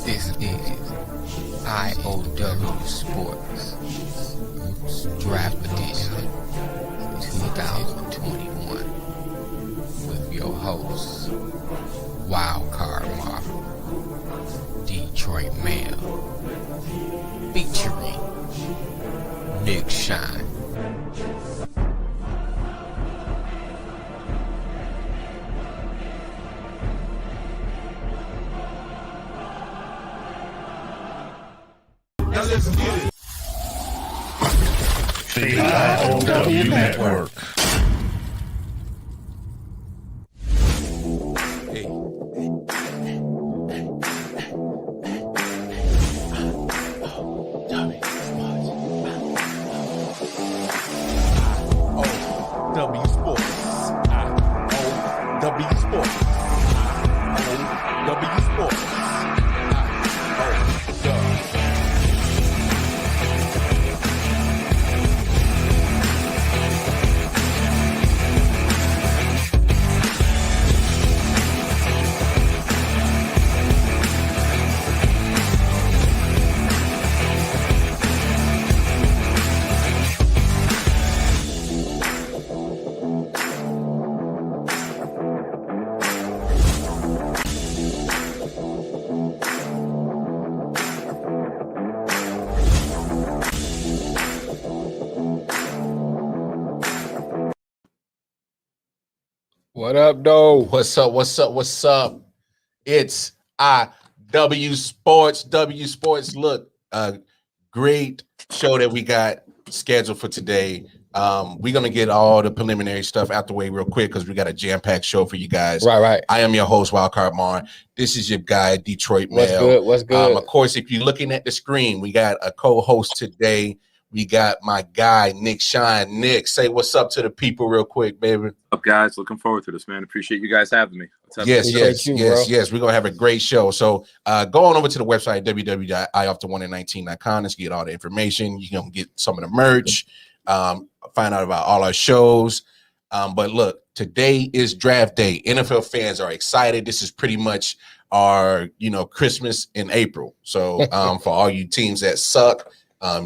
This is I.O.W. Sports Draft Edition 2021 with your hosts, Wild Card Marvel, Detroit Mail, featuring Nick Shine. The I.O.W. Network. I.O.W. Sports. I.O.W. Sports. I.O.W. Sports. What up, though? What's up? What's up? What's up? It's I.W. Sports. W Sports. Look, great show that we got scheduled for today. We're gonna get all the preliminary stuff out the way real quick because we got a jam-packed show for you guys. Right. I am your host, Wildcard Marn. This is your guy, Detroit Mail. What's good? Of course, if you're looking at the screen, we got a co-host today. We got my guy, Nick Shine. Nick, say what's up to the people real quick, baby. What's up, guys? Looking forward to this, man. Appreciate you guys having me. What's up? Yes. We're gonna have a great show. So go on over to the website www.iof119.com to get all the information. You can get some of the merch, find out about all our shows. But look, today is draft day. NFL fans are excited. This is pretty much our Christmas in April. So for all you teams that suck,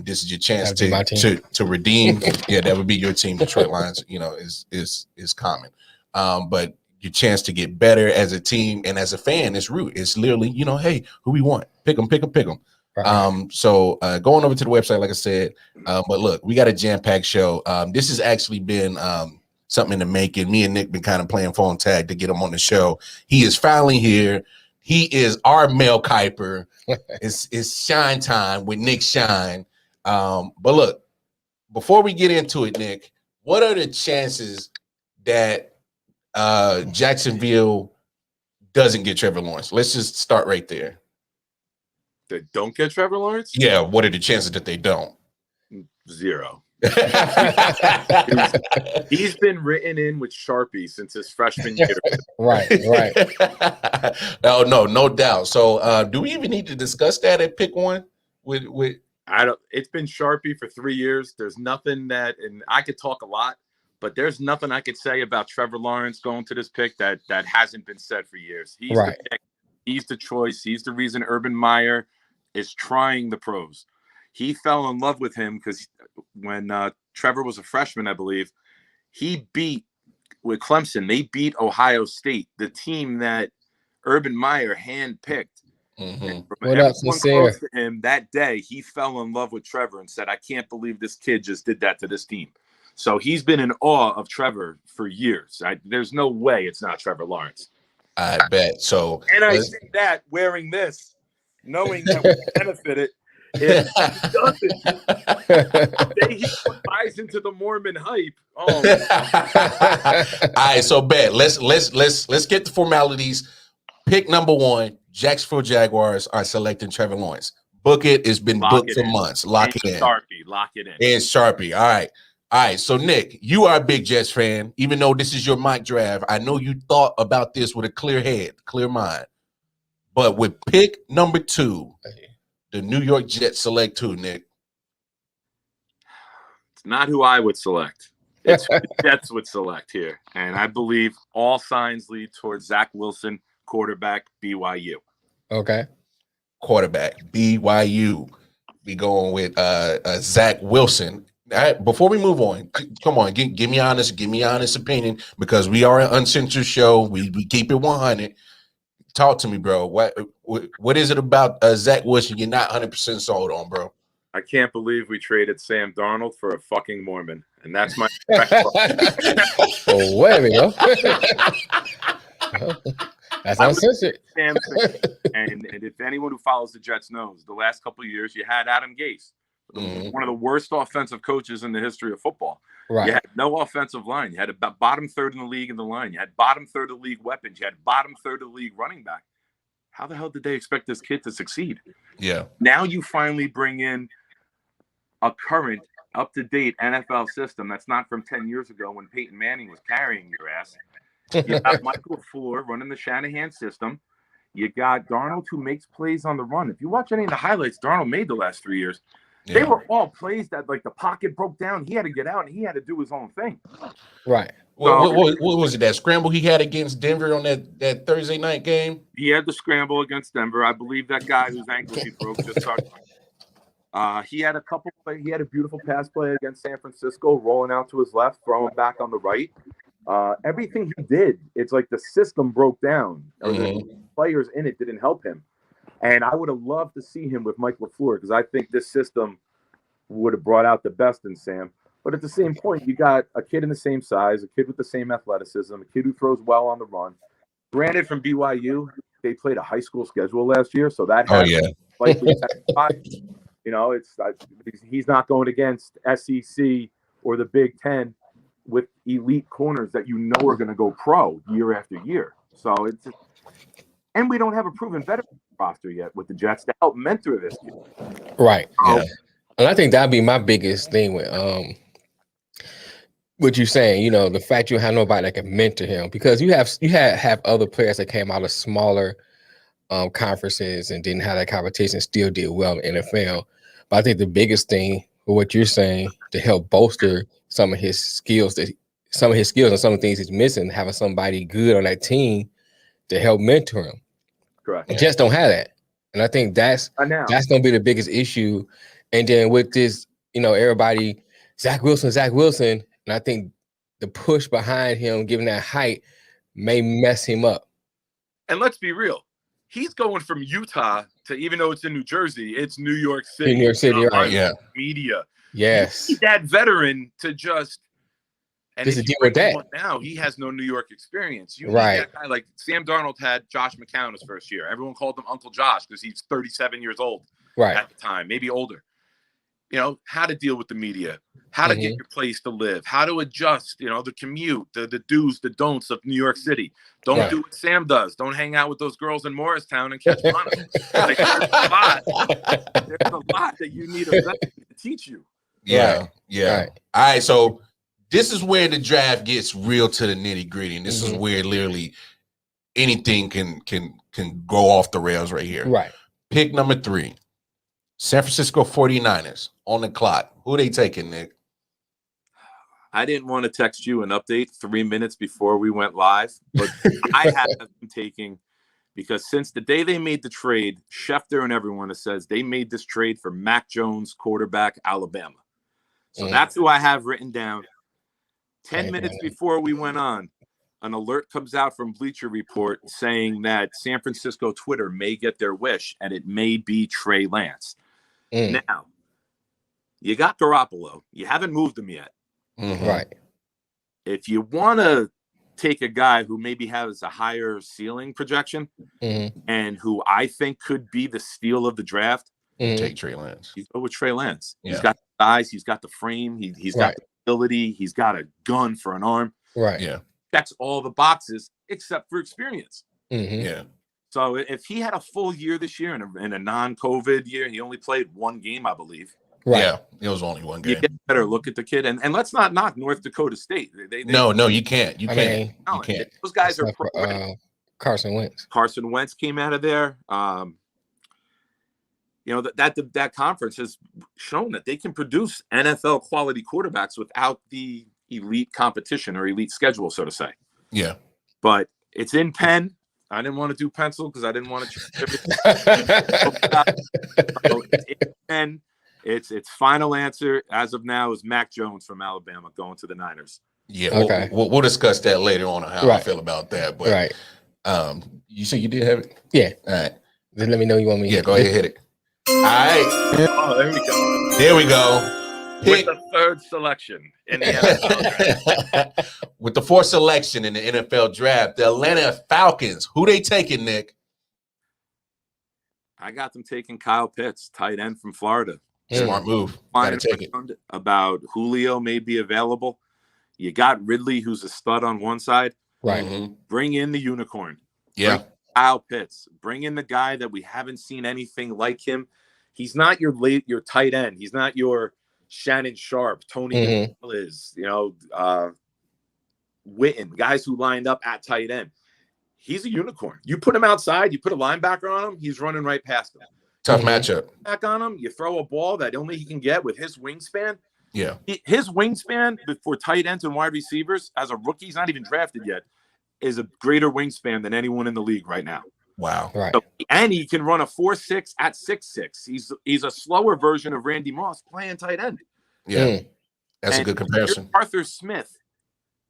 this is your chance to redeem. Yeah, that would be your team. Detroit Lions, is common. But your chance to get better as a team and as a fan is root. It's literally, hey, who we want? Pick them. Right. So going over to the website, like I said, but look, we got a jam-packed show. This has actually been something in the making. Me and Nick been kind of playing phone tag to get him on the show. He is finally here. He is our Mel Kiper. It's shine time with Nick Shine. But look, before we get into it, Nick, what are the chances that Jacksonville doesn't get Trevor Lawrence? Let's just start right there. They don't get Trevor Lawrence? Yeah, what are the chances that they don't? 0. He's been written in with Sharpie since his freshman year. Right. Oh, no doubt. So do we even need to discuss that at pick one? It's been Sharpie for 3 years. There's nothing and I could talk a lot, but there's nothing I could say about Trevor Lawrence going to this pick that hasn't been said for years. He's the pick. He's the choice. He's the reason Urban Meyer is trying the pros. He fell in love with him because when Trevor was a freshman, I believe, he beat with Clemson. They beat Ohio State, the team that Urban Meyer handpicked. Mm-hmm. What up, sincere? Close to him that day, he fell in love with Trevor and said, "I can't believe this kid just did that to this team." So he's been in awe of Trevor for years. There's no way it's not Trevor Lawrence. I bet. So, and I say that wearing this, knowing that we benefited. If he doesn't, he buys into the Mormon hype. Oh, all right. So, bet. Let's get the formalities. Pick number one: Jacksonville Jaguars are selecting Trevor Lawrence. Book it. It's been booked for months. Lock it in. Sharpie. Lock it in. And Sharpie. All right. So, Nick, you are a big Jets fan. Even though this is your mock draft, I know you thought about this with a clear head, clear mind. But with pick number 2. The New York Jets select who, Nick? It's not who I would select. It's who the Jets would select here. And I believe all signs lead towards Zach Wilson, quarterback, BYU. Okay. Quarterback, BYU. We going with Zach Wilson. All right, before we move on, come on, give me honest opinion, because we are an uncensored show. We keep it 100. Talk to me, bro. What is it about Zach Wilson you're not 100% sold on, bro? I can't believe we traded Sam Darnold for a fucking Mormon. And that's my Oh, wait a minute. That's uncensored. and if anyone who follows the Jets knows, the last couple of years you had Adam Gase, one of the worst offensive coaches in the history of football. Right. You had no offensive line. You had about bottom third in the league in the line. You had bottom third of the league weapons. You had bottom third of the league running back. How the hell did they expect this kid to succeed? Yeah. Now you finally bring in a current, up-to-date NFL system that's not from 10 years ago when Peyton Manning was carrying your ass. You got Michael LaFleur running the Shanahan system. You got Darnold, who makes plays on the run. If you watch any of the highlights Darnold made the last 3 years, they were all plays that, like, the pocket broke down. He had to get out, and he had to do his own thing. Right. What was it, that scramble he had against Denver on that Thursday night game? He had the scramble against Denver. I believe that guy whose ankle he broke just started. He had a couple play. He had a beautiful pass play against San Francisco, rolling out to his left, throwing back on the right. Everything he did, it's like the system broke down. Or the players in it didn't help him. And I would have loved to see him with Mike LaFleur, because I think this system would have brought out the best in Sam. But at the same point, you got a kid in the same size, a kid with the same athleticism, a kid who throws well on the run. Granted, from BYU, they played a high school schedule last year, so that likely you know, he's not going against SEC or the Big Ten with elite corners that you know are going to go pro year after year. So and we don't have a proven veteran roster yet with the Jets to help mentor this kid. Right. Yeah. And I think that'd be my biggest thing with what you're saying. You know, the fact you have nobody that can mentor him, because you have other players that came out of smaller conferences and didn't have that competition, still did well in the NFL. But I think the biggest thing for what you're saying, to help bolster some of his skills and some of the things he's missing, having somebody good on that team to help mentor him. Correct. You just don't have that. And I think that's going to be the biggest issue. And then with this, you know, everybody, Zach Wilson. And I think the push behind him, given that height, may mess him up. And let's be real. He's going from Utah to, even though it's in New Jersey, it's New York City. New York City, right? Yeah. Media. Yes. You need that veteran to just to deal with that. Now he has no New York experience. You need that guy, like Sam Darnold had Josh McCown his first year. Everyone called him Uncle Josh because he's 37 years old at the time, maybe older. You know, how to deal with the media, how to get your place to live, how to adjust, you know, the commute, the do's, the don'ts of New York City. Don't do what Sam does. Don't hang out with those girls in Morristown and catch mono. Like, there's a lot that you need a veteran to teach you. Yeah. All right, so this is where the draft gets real to the nitty gritty, and this is where literally anything can go off the rails right here. Right. Pick number 3, San Francisco 49ers on the clock. Who they taking, Nick? I didn't want to text you an update 3 minutes before we went live, but I have been taking, because since the day they made the trade, Schefter and everyone says they made this trade for Mac Jones, quarterback, Alabama. So that's who I have written down. 10 minutes before we went on, an alert comes out from Bleacher Report saying that San Francisco Twitter may get their wish, and it may be Trey Lance. Now, you got Garoppolo. You haven't moved him yet. Right. If you want to take a guy who maybe has a higher ceiling projection and who I think could be the steal of the draft, take Trey Lance. You go with Trey Lance. Yeah. He's got the size. He's got the frame. He's got the ability. He's got a gun for an arm. Right. Yeah. Checks all the boxes except for experience. Yeah. So if he had a full year this year in a non-COVID year, he only played one game, I believe. Right. Yeah, it was only one game. You get a better look at the kid, and let's not knock North Dakota State. No, you can't. You can't. Those guys are Carson Wentz. Carson Wentz came out of there. You know, that conference has shown that they can produce NFL quality quarterbacks without the elite competition or elite schedule, so to say. Yeah. But it's in pen. I didn't want to do pencil because I didn't want to. So it's in pen. Its final answer as of now is Mac Jones from Alabama going to the Niners. Yeah. Okay. We'll discuss that later on how I feel about that. But you said you did have it? Yeah. All right. Then let me know you want me. Yeah, go ahead, hit it. All right. Oh, there we go. There we go. With the third selection in the NFL draft. With the fourth selection in the NFL draft, the Atlanta Falcons. Who they taking, Nick? I got them taking Kyle Pitts, tight end from Florida. Smart move. Gotta take it. About Julio may be available. You got Ridley, who's a stud on one side. Right. Mm-hmm. Bring in the unicorn. Yeah. Bring Kyle Pitts. Bring in the guy that we haven't seen anything like him. He's not your tight end. He's not your Shannon Sharp, Tony Liz, Witten, guys who lined up at tight end. He's a unicorn. You put him outside, you put a linebacker on him, he's running right past him. Tough matchup. Back on him, you throw a ball that only he can get with his wingspan. Yeah. His wingspan for tight ends and wide receivers as a rookie, he's not even drafted yet, is a greater wingspan than anyone in the league right now. Wow. Right. So, and he can run a 4.6 at 6'6". He's a slower version of Randy Moss playing tight end. Yeah. That's a good comparison. You're Arthur Smith,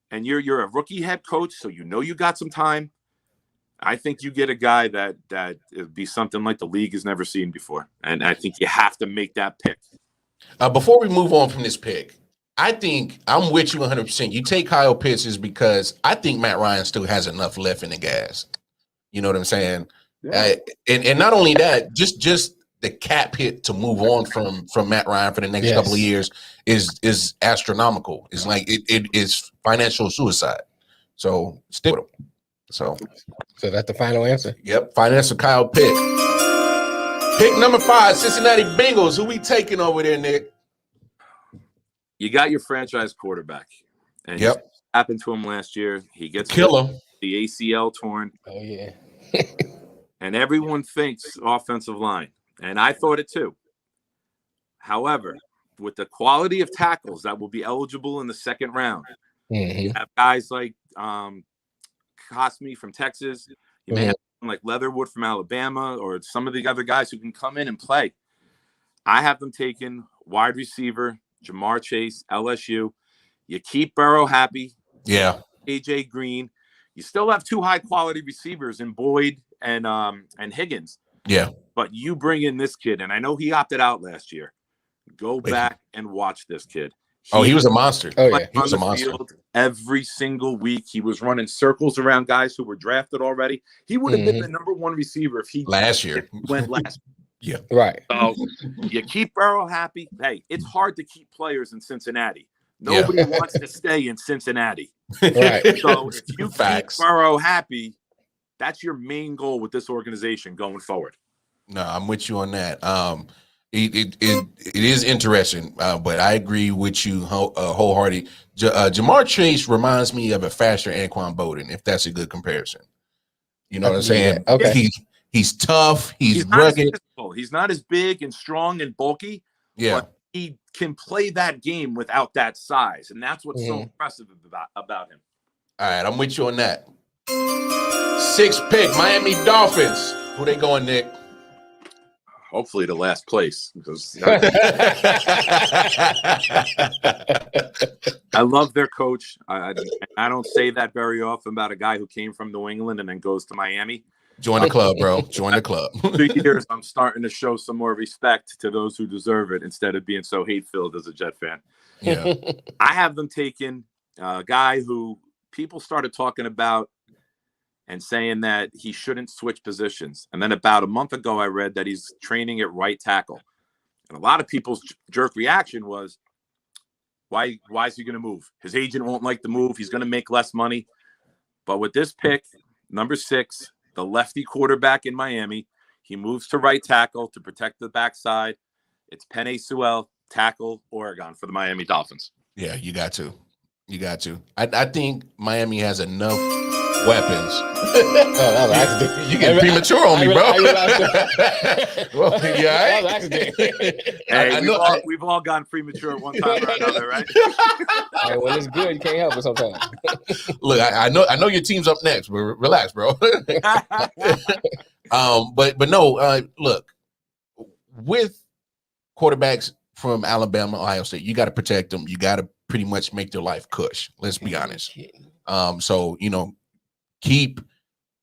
and you're a rookie head coach, so you got some time. I think you get a guy that it'd be something like the league has never seen before. And I think you have to make that pick. Before we move on from this pick, I think I'm with you 100%. You take Kyle Pitts is because I think Matt Ryan still has enough left in the gas. You know what I'm saying? Yeah. And not only that, just the cap hit to move on from Matt Ryan for the next couple of years is astronomical. It's like it is financial suicide. So stick with him. So that's the final answer. Yep, financial Kyle Pitt. Pick number 5, Cincinnati Bengals. Who we taking over there, Nick? You got your franchise quarterback. And happened to him last year. He gets the ACL torn. Oh, yeah. And everyone thinks offensive line. And I thought it too. However, with the quality of tackles that will be eligible in the second round, you have guys like Cosme from Texas. You may have like Leatherwood from Alabama or some of the other guys who can come in and play. I have them taking wide receiver, Jamar Chase, LSU. You keep Burrow happy. Yeah. AJ Green. You still have 2 high-quality receivers in Boyd and Higgins. Yeah. But you bring in this kid, and I know he opted out last year. Go back and watch this kid. He was a monster. Oh, yeah. He was a monster. Every single week, he was running circles around guys who were drafted already. He would have been the number 1 receiver if he went last. Yeah. Right. So you keep Burrow happy. Hey, it's hard to keep players in Cincinnati. Nobody wants to stay in Cincinnati. Right. So if you keep Burrow happy, that's your main goal with this organization going forward. No, I'm with you on that. It is interesting, but I agree with you wholeheartedly. Jamar Chase reminds me of a faster Anquan Bolden, if that's a good comparison. You know what I'm saying? Yeah. Okay. He's tough. He's rugged. He's not as big and strong and bulky. Yeah. But he can play that game without that size, and that's what's so impressive about him. All right, I'm with you on that. 6th pick, Miami Dolphins. Who they going, Nick? Hopefully the last place. Because I love their coach. I don't say that very often about a guy who came from New England and then goes to Miami. Join the club, bro. Join the club. 2 years, I'm starting to show some more respect to those who deserve it instead of being so hate-filled as a Jet fan. Yeah. I have them taking a guy who people started talking about and saying that he shouldn't switch positions. And then about a month ago, I read that he's training at right tackle. And a lot of people's jerk reaction was, why is he going to move? His agent won't like the move. He's going to make less money. But with this pick, number 6, the lefty quarterback in Miami, he moves to right tackle to protect the backside. It's Penei Sewell, tackle, Oregon for the Miami Dolphins. Yeah, you got to. I think Miami has enough weapons. Oh, that was an accident. You get premature on me, bro. I realized Well, you all that right? was an accident. Hey, we've all gone premature at one time or another, right? Hey, when it's good, you can't help it sometimes. Look, I know your team's up next, but relax, bro. But no, look, with quarterbacks from Alabama, Ohio State, you got to protect them. You got to pretty much make their life cush. Let's be honest. So keep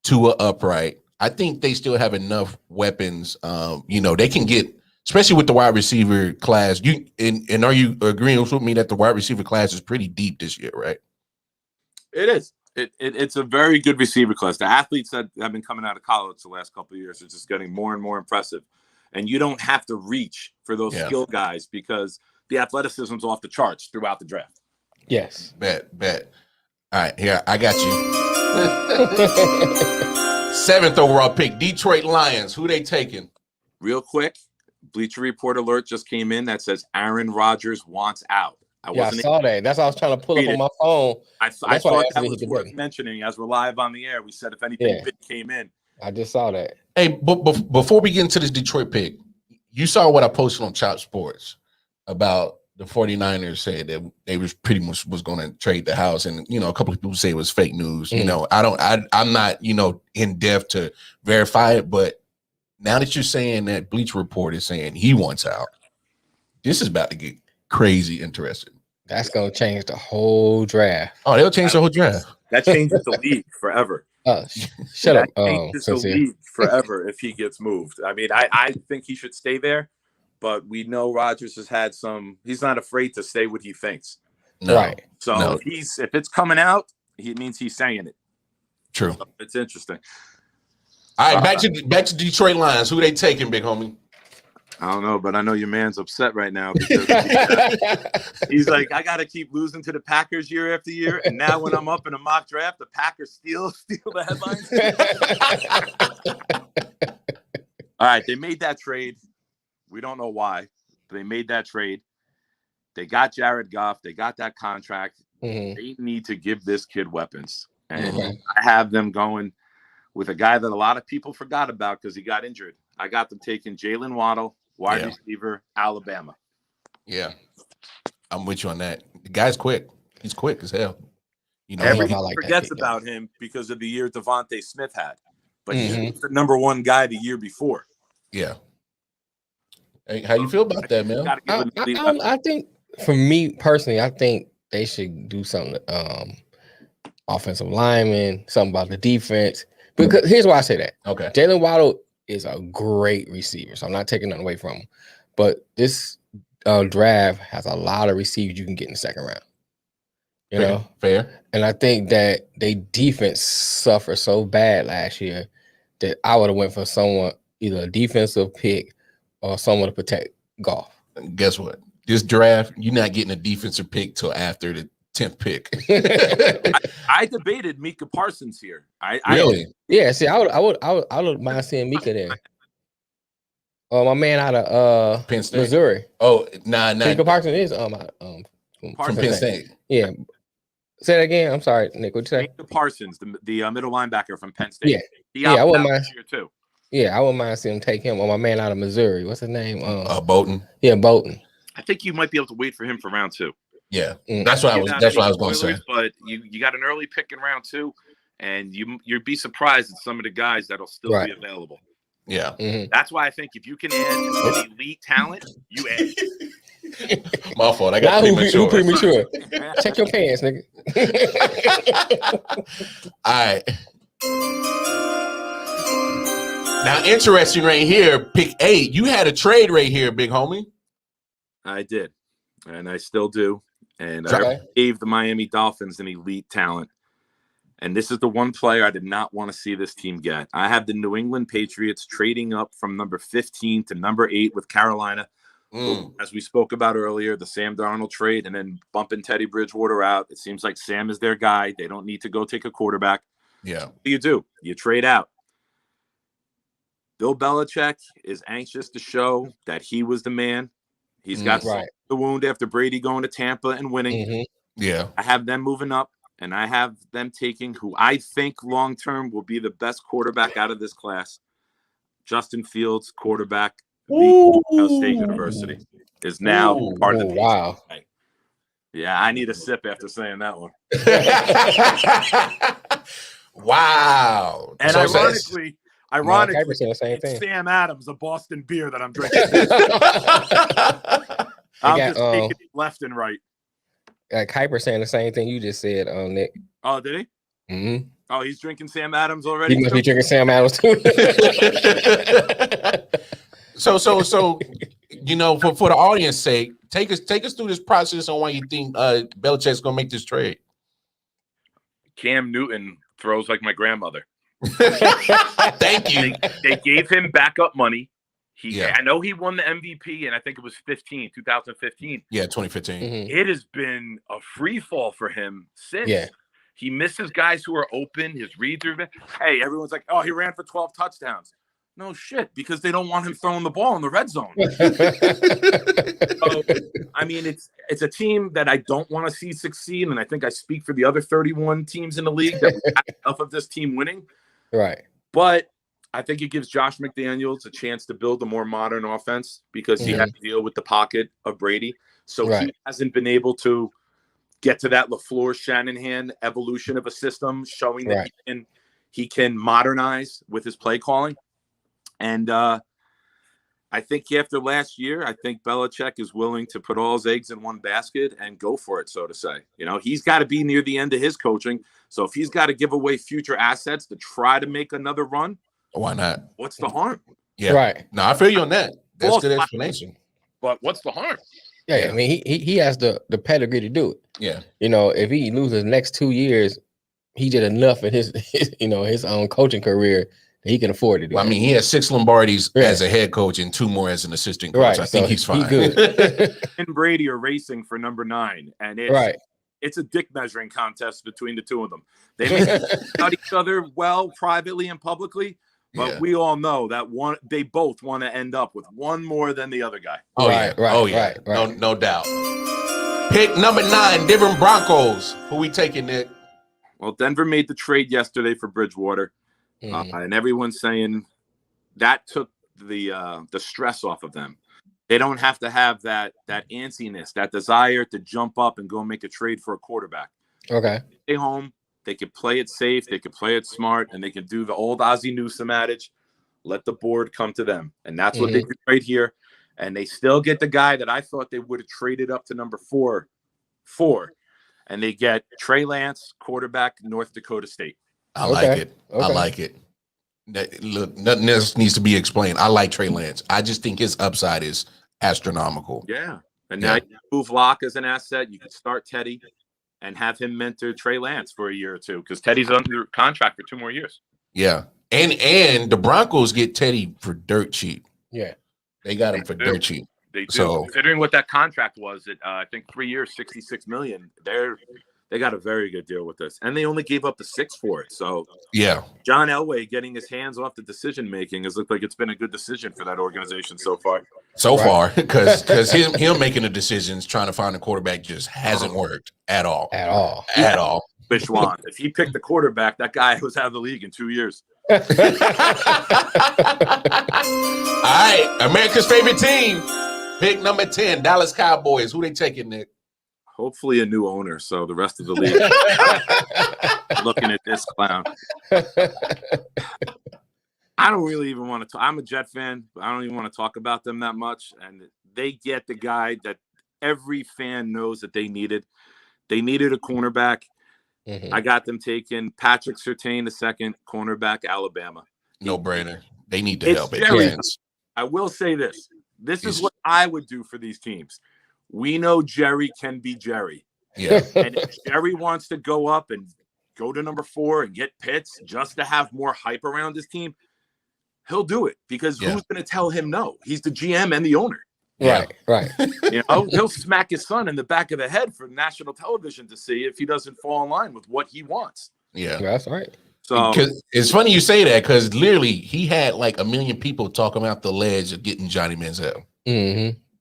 Tua upright. I think they still have enough weapons. They can get, especially with the wide receiver class. And are you agreeing with me that the wide receiver class is pretty deep this year, right? It is. It's a very good receiver class. The athletes that have been coming out of college the last couple of years are just getting more and more impressive. And you don't have to reach for those skill guys because the athleticism's off the charts throughout the draft. Yes. Bet. All right, here, I got you. 7th overall pick, Detroit Lions. Who they taking? Real quick, Bleacher Report alert just came in that says Aaron Rodgers wants out. I saw that. That's what I was trying to pull up on my phone. I thought that was worth mentioning as we're live on the air. We said if anything big came in. I just saw that. Hey, but before we get into this Detroit pick, you saw what I posted on Chop Sports about the 49ers said that they was pretty much was going to trade the house. And, a couple of people say it was fake news. I'm not, in depth to verify it. But now that you're saying that Bleacher Report is saying he wants out, this is about to get crazy interesting. That's going to change the whole draft. Oh, they'll change the whole draft. That changes the league forever. Shut up. Changes the league forever if he gets moved. I mean, I think he should stay there, but we know Rodgers has had he's not afraid to say what he thinks. No, right. So if it's coming out, it means he's saying it. True. So it's interesting. All right, back to Detroit Lions. Who they taking, big homie? I don't know, but I know your man's upset right now because he's like, I got to keep losing to the Packers year after year, and now when I'm up in a mock draft, the Packers steal the headlines. All right, they made that trade. We don't know why, but they made that trade. They got Jared Goff. They got that contract. Mm-hmm. They need to give this kid weapons, and I have them going with a guy that a lot of people forgot about because he got injured. I got them taking Jalen Waddle, wide receiver, Alabama. Yeah, I'm with you on that. The guy's quick. He's quick as hell. Everyone forgets about him because of the year Devontae Smith had, but he was the number one guy the year before. Yeah. Hey, how you feel about that, man? I think, for me personally, I think they should do something. Offensive lineman, something about the defense. Because here's why I say that. Okay, Jalen Waddle is a great receiver, so I'm not taking nothing away from him. But this draft has a lot of receivers you can get in the second round. Fair. And I think that they defense suffered so bad last year that I would have went for someone, either a defensive pick or someone to protect Goff. Guess what? This draft, you're not getting a defensive pick till after the 10th pick. I debated Micah Parsons here. Really? Yeah. See, I would mind seeing Micah there. My man out of Penn State, Missouri. Oh, nah. Micah Parsons is from Penn State. Yeah. Say that again. I'm sorry, Nick. What'd you say? Micah Parsons, the middle linebacker from Penn State. Yeah. I wouldn't mind here too. Yeah, I wouldn't mind seeing him take him. Or my man out of Missouri. What's his name? Bolton. Yeah, Bolton. I think you might be able to wait for him for round 2. Yeah, that's what I was going to say. But you got an early pick in round 2, and you'd be surprised at some of the guys that'll still be available. Yeah, that's why I think if you can add an elite talent, you add. My fault. I got premature. Check your pants, nigga. All right. Now, interesting right here, pick 8. You had a trade right here, big homie. I did, and I still do. And I gave the Miami Dolphins an elite talent. And this is the one player I did not want to see this team get. I have the New England Patriots trading up from number 15 to number 8 with Carolina. As we spoke about earlier, the Sam Darnold trade, and then bumping Teddy Bridgewater out. It seems like Sam is their guy. They don't need to go take a quarterback. Yeah. What do? You trade out. Bill Belichick is anxious to show that he was the man. He's got the wound after Brady going to Tampa and winning. Yeah. I have them moving up. and I have them taking who I think long term will be the best quarterback out of this class. Justin Fields, quarterback, the Ohio State University, is now part of the Patriots. Wow. Yeah, I need a sip after saying that one. Wow. And So ironically, Kuiper said the same it's thing. Sam Adams, a Boston beer that I'm drinking. I'm got, just taking it left and right. Kuiper saying the same thing you just said, Nick. Oh, did he? Mm-hmm. Oh, he's drinking Sam Adams already. He must be drinking Sam Adams too. So you know, for the audience sake, take us through this process on why you think Belichick's gonna make this trade. Cam Newton throws like my grandmother. Thank you. They gave him backup money. Yeah. I know he won the MVP, and I think it was 2015. Yeah, 2015. Mhm. It has been a free fall for him since. Yeah. He misses guys who are open. His reads are. Hey, everyone's like, oh, he ran for 12 touchdowns. No shit, because they don't want him throwing the ball in the red zone. So, I mean, it's a team that I don't want to see succeed, and I think I speak for the other 31 teams in the league that have enough of this team winning. Right. But I think it gives Josh McDaniels a chance to build a more modern offense because he had to deal with the pocket of Brady. So he hasn't been able to get to that LaFleur Shanahan evolution of a system, showing that he can modernize with his play calling. And I think after last year, I think Belichick is willing to put all his eggs in one basket and go for it, so to say. You know, he's got to be near the end of his coaching. So if he's got to give away future assets to try to make another run, why not? what's the harm? Yeah. Right. No, I feel you on that. That's a good explanation. But what's the harm? Yeah, I mean, he has the pedigree to do it. Yeah. You know, if he loses the next 2 years, he did enough in his own coaching career that he can afford to do. Well, I mean, he has 6 Lombardis as a head coach and 2 more as an assistant coach. Right. I think he's fine. He good. And Brady are racing for number 9, and it's a dick measuring contest between the two of them. They may out each other well privately and publicly, but we all know that they both want to end up with one more than the other guy. Right. No doubt. Pick number 9, Denver Broncos. Who we taking, Nick? Well, Denver made the trade yesterday for Bridgewater, and everyone's saying that took the stress off of them. They don't have to have that antsiness, that desire to jump up and go make a trade for a quarterback. Okay. Stay home. They could play it safe. They could play it smart, and they can do the old Ozzie Newsome adage, let the board come to them. And that's what they do right here. And they still get the guy that I thought they would have traded up to number 4 for. And they get Trey Lance, quarterback, North Dakota State. I like it. Okay. I like it. Look, nothing else needs to be explained. I like Trey Lance. I just think his upside is astronomical. Yeah. And now you move Locke as an asset. You can start Teddy and have him mentor Trey Lance for a year or two because Teddy's under contract for 2 more years. Yeah. And the Broncos get Teddy for dirt cheap. Yeah. They got him for dirt cheap. They do. So, considering what that contract was at I think 3 years, $66 million, they got a very good deal with this. And they only gave up the 6 for it. So yeah. John Elway getting his hands off the decision making has looked like it's been a good decision for that organization so far. Because him making the decisions trying to find a quarterback just hasn't worked at all. Bishwan, if he picked the quarterback, that guy was out of the league in 2 years. All right, America's favorite team. Pick number 10, Dallas Cowboys. Who they taking, Nick? Hopefully a new owner, so the rest of the league looking at this clown. I don't really even want to talk. I'm a Jet fan, but I don't even want to talk about them that much. And they get the guy that every fan knows that they needed. They needed a cornerback. I got them taking Patrick Surtain, the second cornerback, Alabama. No brainer. They need the help. I will say this. This is what I would do for these teams. We know Jerry can be Jerry. Yeah. And if Jerry wants to go up and go to number 4 and get Pitts just to have more hype around his team, he'll do it because who's going to tell him no? He's the GM and the owner. Right. You know, he'll smack his son in the back of the head for national television to see if he doesn't fall in line with what he wants. Yeah. That's right. So it's funny you say that because literally he had like 1 million people talking about the ledge of getting Johnny Manziel.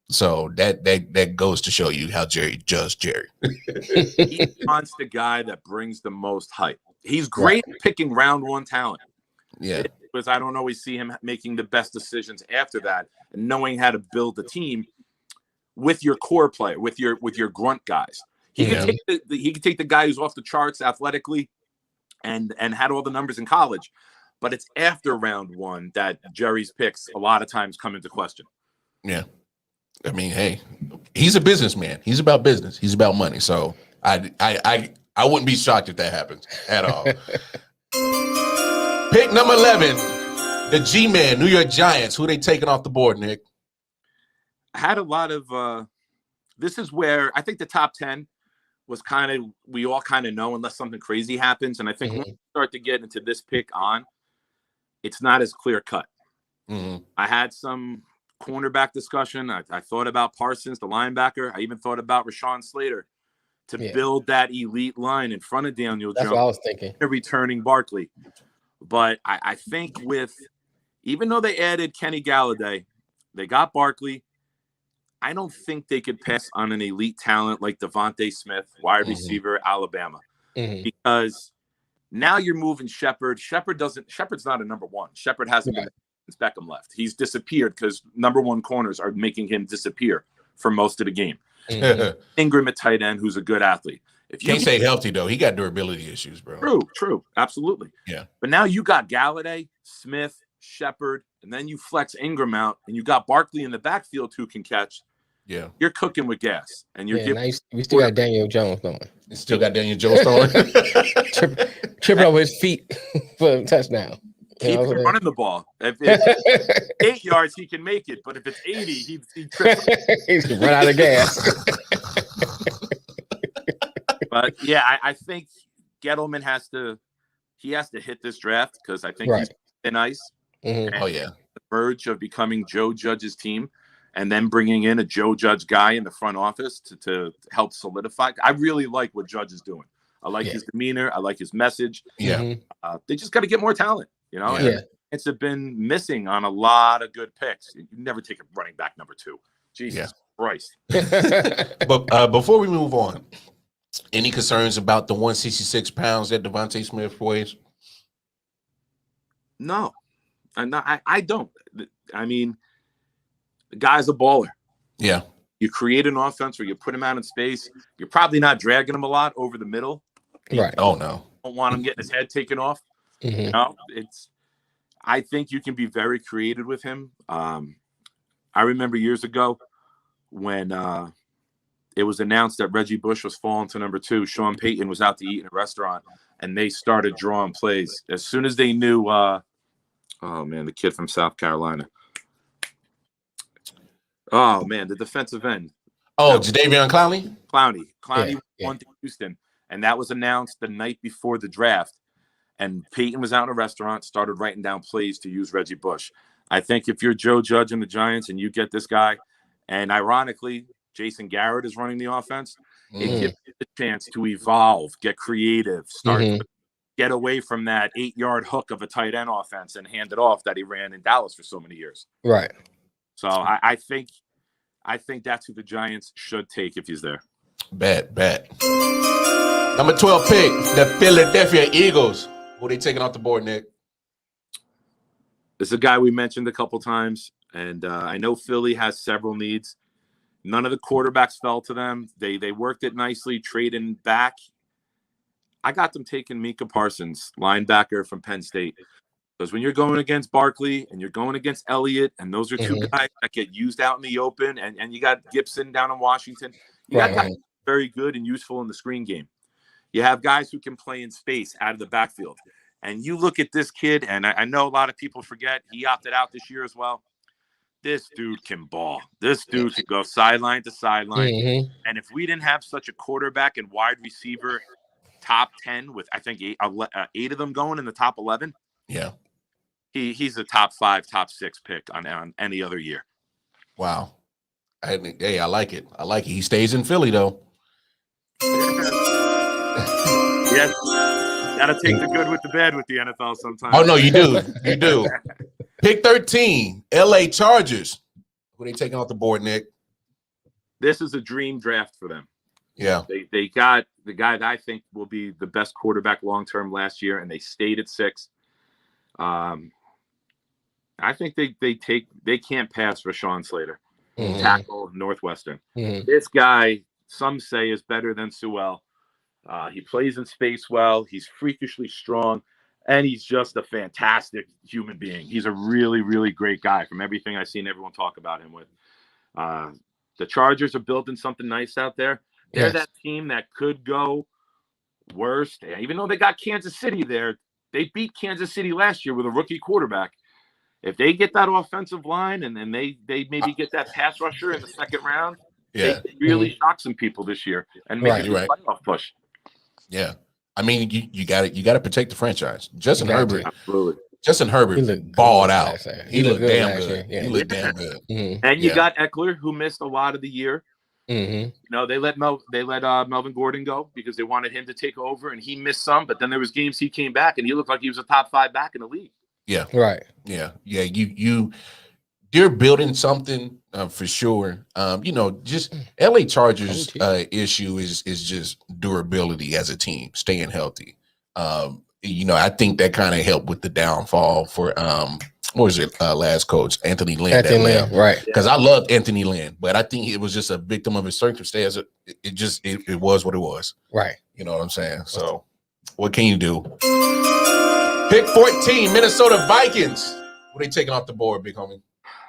So that goes to show you how Jerry judged Jerry. He wants the guy that brings the most hype. He's great at picking round one talent. Yeah. Because I don't always see him making the best decisions after that and knowing how to build the team with your core player, with your grunt guys. He can take the guy who's off the charts athletically and had all the numbers in college, but it's after round one that Jerry's picks a lot of times come into question. Yeah. I mean, hey, he's a businessman. He's about business. He's about money. So I wouldn't be shocked if that happens at all. Pick number 11, the G-Man, New York Giants. Who they taking off the board, Nick? I had a lot of this is where I think the top 10 was we all kind of know unless something crazy happens. And I think once you start to get into this pick on, it's not as clear cut. I had some cornerback discussion. I thought about Parsons, the linebacker. I even thought about Rashawn Slater to build that elite line in front of Daniel Jones. That's what I was thinking. Returning Barkley. But I think even though they added Kenny Galladay, they got Barkley. I don't think they could pass on an elite talent like Devontae Smith, wide receiver, Alabama, because now you're moving Shepard. Shepard's not a number one. Shepard hasn't been since Beckham left. He's disappeared because number one corners are making him disappear for most of the game. Ingram at tight end, who's a good athlete. If you can't stay healthy though, he got durability issues, bro. True, absolutely. Yeah. But now you got Galladay, Smith, Shepard, and then you flex Ingram out, and you got Barkley in the backfield who can catch. Yeah, you're cooking with gas, and you're we still got Daniel Jones going. Still got Daniel Jones throwing, tripping over his feet for a touchdown. Keep him running the ball. If it's 8 yards, he can make it, but if it's 80, he trips. He's run out of gas. But yeah, I think Gettleman has to hit this draft because I think he's thin ice. Oh yeah, the verge of becoming Joe Judge's team, and then bringing in a Joe Judge guy in the front office to help solidify. I really like what Judge is doing. I like his demeanor. I like his message. Yeah, they just got to get more talent. You know, it's been missing on a lot of good picks. You never take a running back number 2. Jesus Christ. But before we move on, any concerns about the 166 pounds that Devontae Smith weighs? No, I don't. I mean, the guy's a baller. Yeah. You create an offense where you put him out in space. You're probably not dragging him a lot over the middle. Right. Oh, no. Don't want him getting his head taken off. You know, I think you can be very creative with him. I remember years ago when it was announced that Reggie Bush was falling to number 2. Sean Payton was out to eat in a restaurant, and they started drawing plays. As soon as they knew, the kid from South Carolina. Oh, man, the defensive end. Oh, Jadeveon Clowney? Clowney won to Houston, and that was announced the night before the draft. And Peyton was out in a restaurant, started writing down plays to use Reggie Bush. I think if you're Joe Judge and the Giants and you get this guy, and ironically, Jason Garrett is running the offense, it gives you the chance to evolve, get creative, start to get away from that 8-yard hook of a tight end offense and hand it off that he ran in Dallas for so many years. Right. So I think that's who the Giants should take if he's there. Bet. Number 12 pick, the Philadelphia Eagles. Who they taking off the board, Nick? This is a guy we mentioned a couple times, and I know Philly has several needs. None of the quarterbacks fell to them. They worked it nicely, trading back. I got them taking Micah Parsons, linebacker from Penn State. Because when you're going against Barkley and you're going against Elliott, and those are two guys that get used out in the open, and you got Gibson down in Washington, you got guys very good and useful in the screen game. You have guys who can play in space out of the backfield. And you look at this kid, and I know a lot of people forget he opted out this year as well. This dude can ball. This dude can go sideline to sideline. And if we didn't have such a quarterback and wide receiver top 10 with, I think, 8 of them going in the top 11, he's a top 5, top 6 pick on any other year. Wow. I like it. He stays in Philly, though. Yes. Gotta take the good with the bad with the NFL sometimes. Oh, no, you do. You do. Pick 13, LA Chargers. Who they taking off the board, Nick? this is a dream draft for them. Yeah. They got the guy that I think will be the best quarterback long term last year, and they stayed at 6. I think they can't pass Rashawn Slater, tackle Northwestern. This guy, some say, is better than Sewell. He plays in space well. He's freakishly strong, and he's just a fantastic human being. He's a really, really great guy from everything I've seen everyone talk about him with. The Chargers are building something nice out there. They're that team that could go worst. Even though they got Kansas City there, they beat Kansas City last year with a rookie quarterback. If they get that offensive line and then they maybe get that pass rusher in the second round, they can really shock some people this year and make a playoff push. Yeah, I mean you got to protect the franchise. Justin Herbert He balled out. He looked damn good. Yeah. He looked damn good. And you got Eckler, who missed a lot of the year. You know, they let Melvin Gordon go because they wanted him to take over, and he missed some. But then there was games he came back, and he looked like he was a top 5 back in the league. Yeah. Right. Yeah. You're building something for sure. You know, just LA Chargers issue is just durability as a team, staying healthy. You know, I think that kind of helped with the downfall for what was it last coach Anthony Lynn, right? Because I loved Anthony Lynn, but I think it was just a victim of his circumstance. It was what it was, right? You know what I'm saying? So what can you do? Pick 14, Minnesota Vikings. What are they taking off the board, big homie?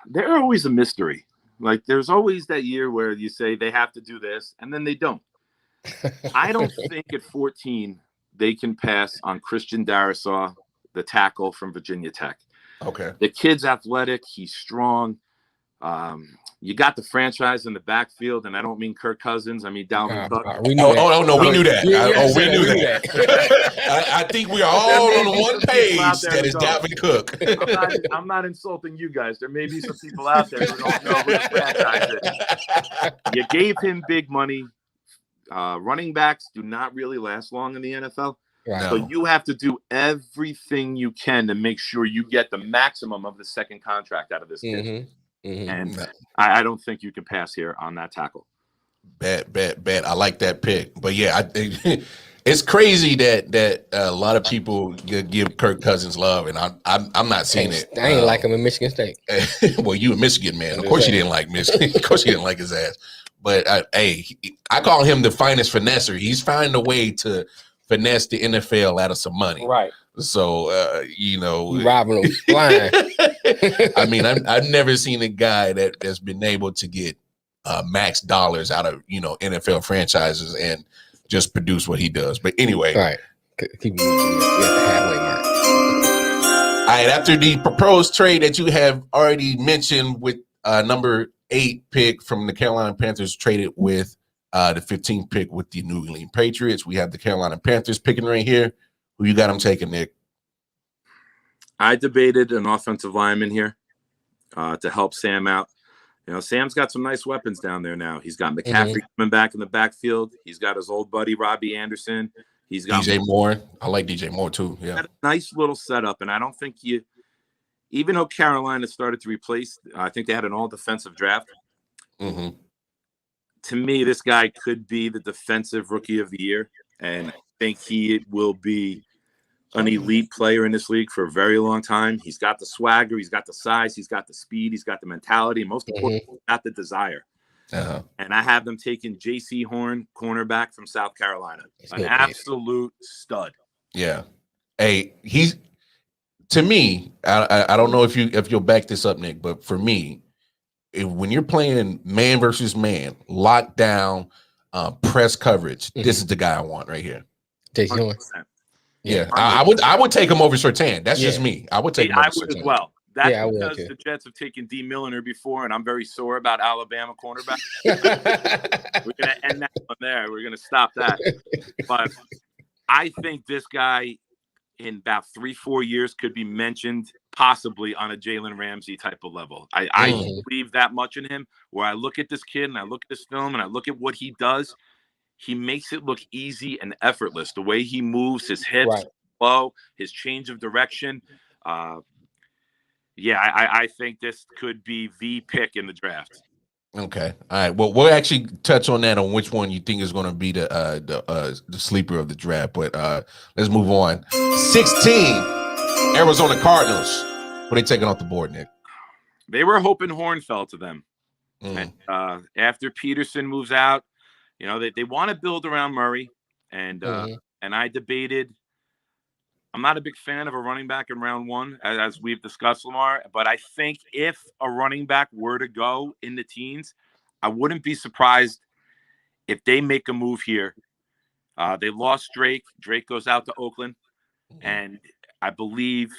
They're always a mystery. Like there's always that year where you say they have to do this, and then they don't. I don't think at 14 they can pass on Christian Darrisaw, the tackle from Virginia Tech. Okay. The kid's athletic. He's strong. You got the franchise in the backfield, and I don't mean Kirk Cousins. I mean Dalvin Cook. We knew that. We knew that. I think we are all on one page that is Dalvin Cook. I'm not insulting you guys. There may be some people out there who don't know who the franchise is. You gave him big money. Running backs do not really last long in the NFL. Right. So you have to do everything you can to make sure you get the maximum of the second contract out of this kid. And I don't think you can pass here on that tackle. Bet. I like that pick. But yeah, I think it's crazy that a lot of people give Kirk Cousins love, and I'm not seeing it. I ain't like him in Michigan State. Well, you a Michigan man. Of course you didn't like Michigan. Of course you didn't like his ass. But I call him the finest finesser. He's finding a way to finesse the NFL out of some money. Right. So, you know, robbing them blind. I mean, I've never seen a guy that's been able to get max dollars out of, you know, NFL franchises and just produce what he does. But anyway. Right. Keep moving at the halfway mark. All right. After the proposed trade that you have already mentioned with number 8 pick from the Carolina Panthers traded with the 15th pick with the New England Patriots, we have the Carolina Panthers picking right here. Who you got them taking, Nick? I debated an offensive lineman here to help Sam out. You know, Sam's got some nice weapons down there now. He's got McCaffrey coming back in the backfield. He's got his old buddy Robbie Anderson. He's got DJ Moore. I like DJ Moore too. Yeah, a nice little setup, and I don't think even though Carolina started to replace, I think they had an all-defensive draft. To me, this guy could be the defensive rookie of the year, and I think he will be an elite player in this league for a very long time. He's got the swagger, he's got the size, he's got the speed, he's got the mentality, and most importantly, he's got the desire. And I have them taking J.C. Horn, cornerback from South Carolina, an absolute stud. Yeah, hey, he's to me. I don't know if you'll back this up, Nick, but for me, when you're playing man versus man, lockdown, press coverage, this is the guy I want right here. J.C. Horn. Yeah, I would take him over Surtain. That's just me. I would take him over Surtain. as well. That's because the Jets have taken D. Milliner before, and I'm very sore about Alabama cornerback. We're going to end that one there. We're going to stop that. But I think this guy in about 3-4 years could be mentioned possibly on a Jalen Ramsey type of level. I believe that much in him, where I look at this kid and I look at this film and I look at what he does. He makes it look easy and effortless. The way he moves, his hips, flow, his change of direction. I think this could be the pick in the draft. Okay. All right. Well, we'll actually touch on that on which one you think is going to be the sleeper of the draft. But let's move on. 16, Arizona Cardinals. What are they taking off the board, Nick? They were hoping Horn fell to them. Mm. And, after Peterson moves out, they want to build around Murray. And and I debated. I'm not a big fan of a running back in round one, as we've discussed, Lamar. But I think if a running back were to go in the teens, I wouldn't be surprised if they make a move here. They lost Drake. Drake goes out to Oakland. And I believe,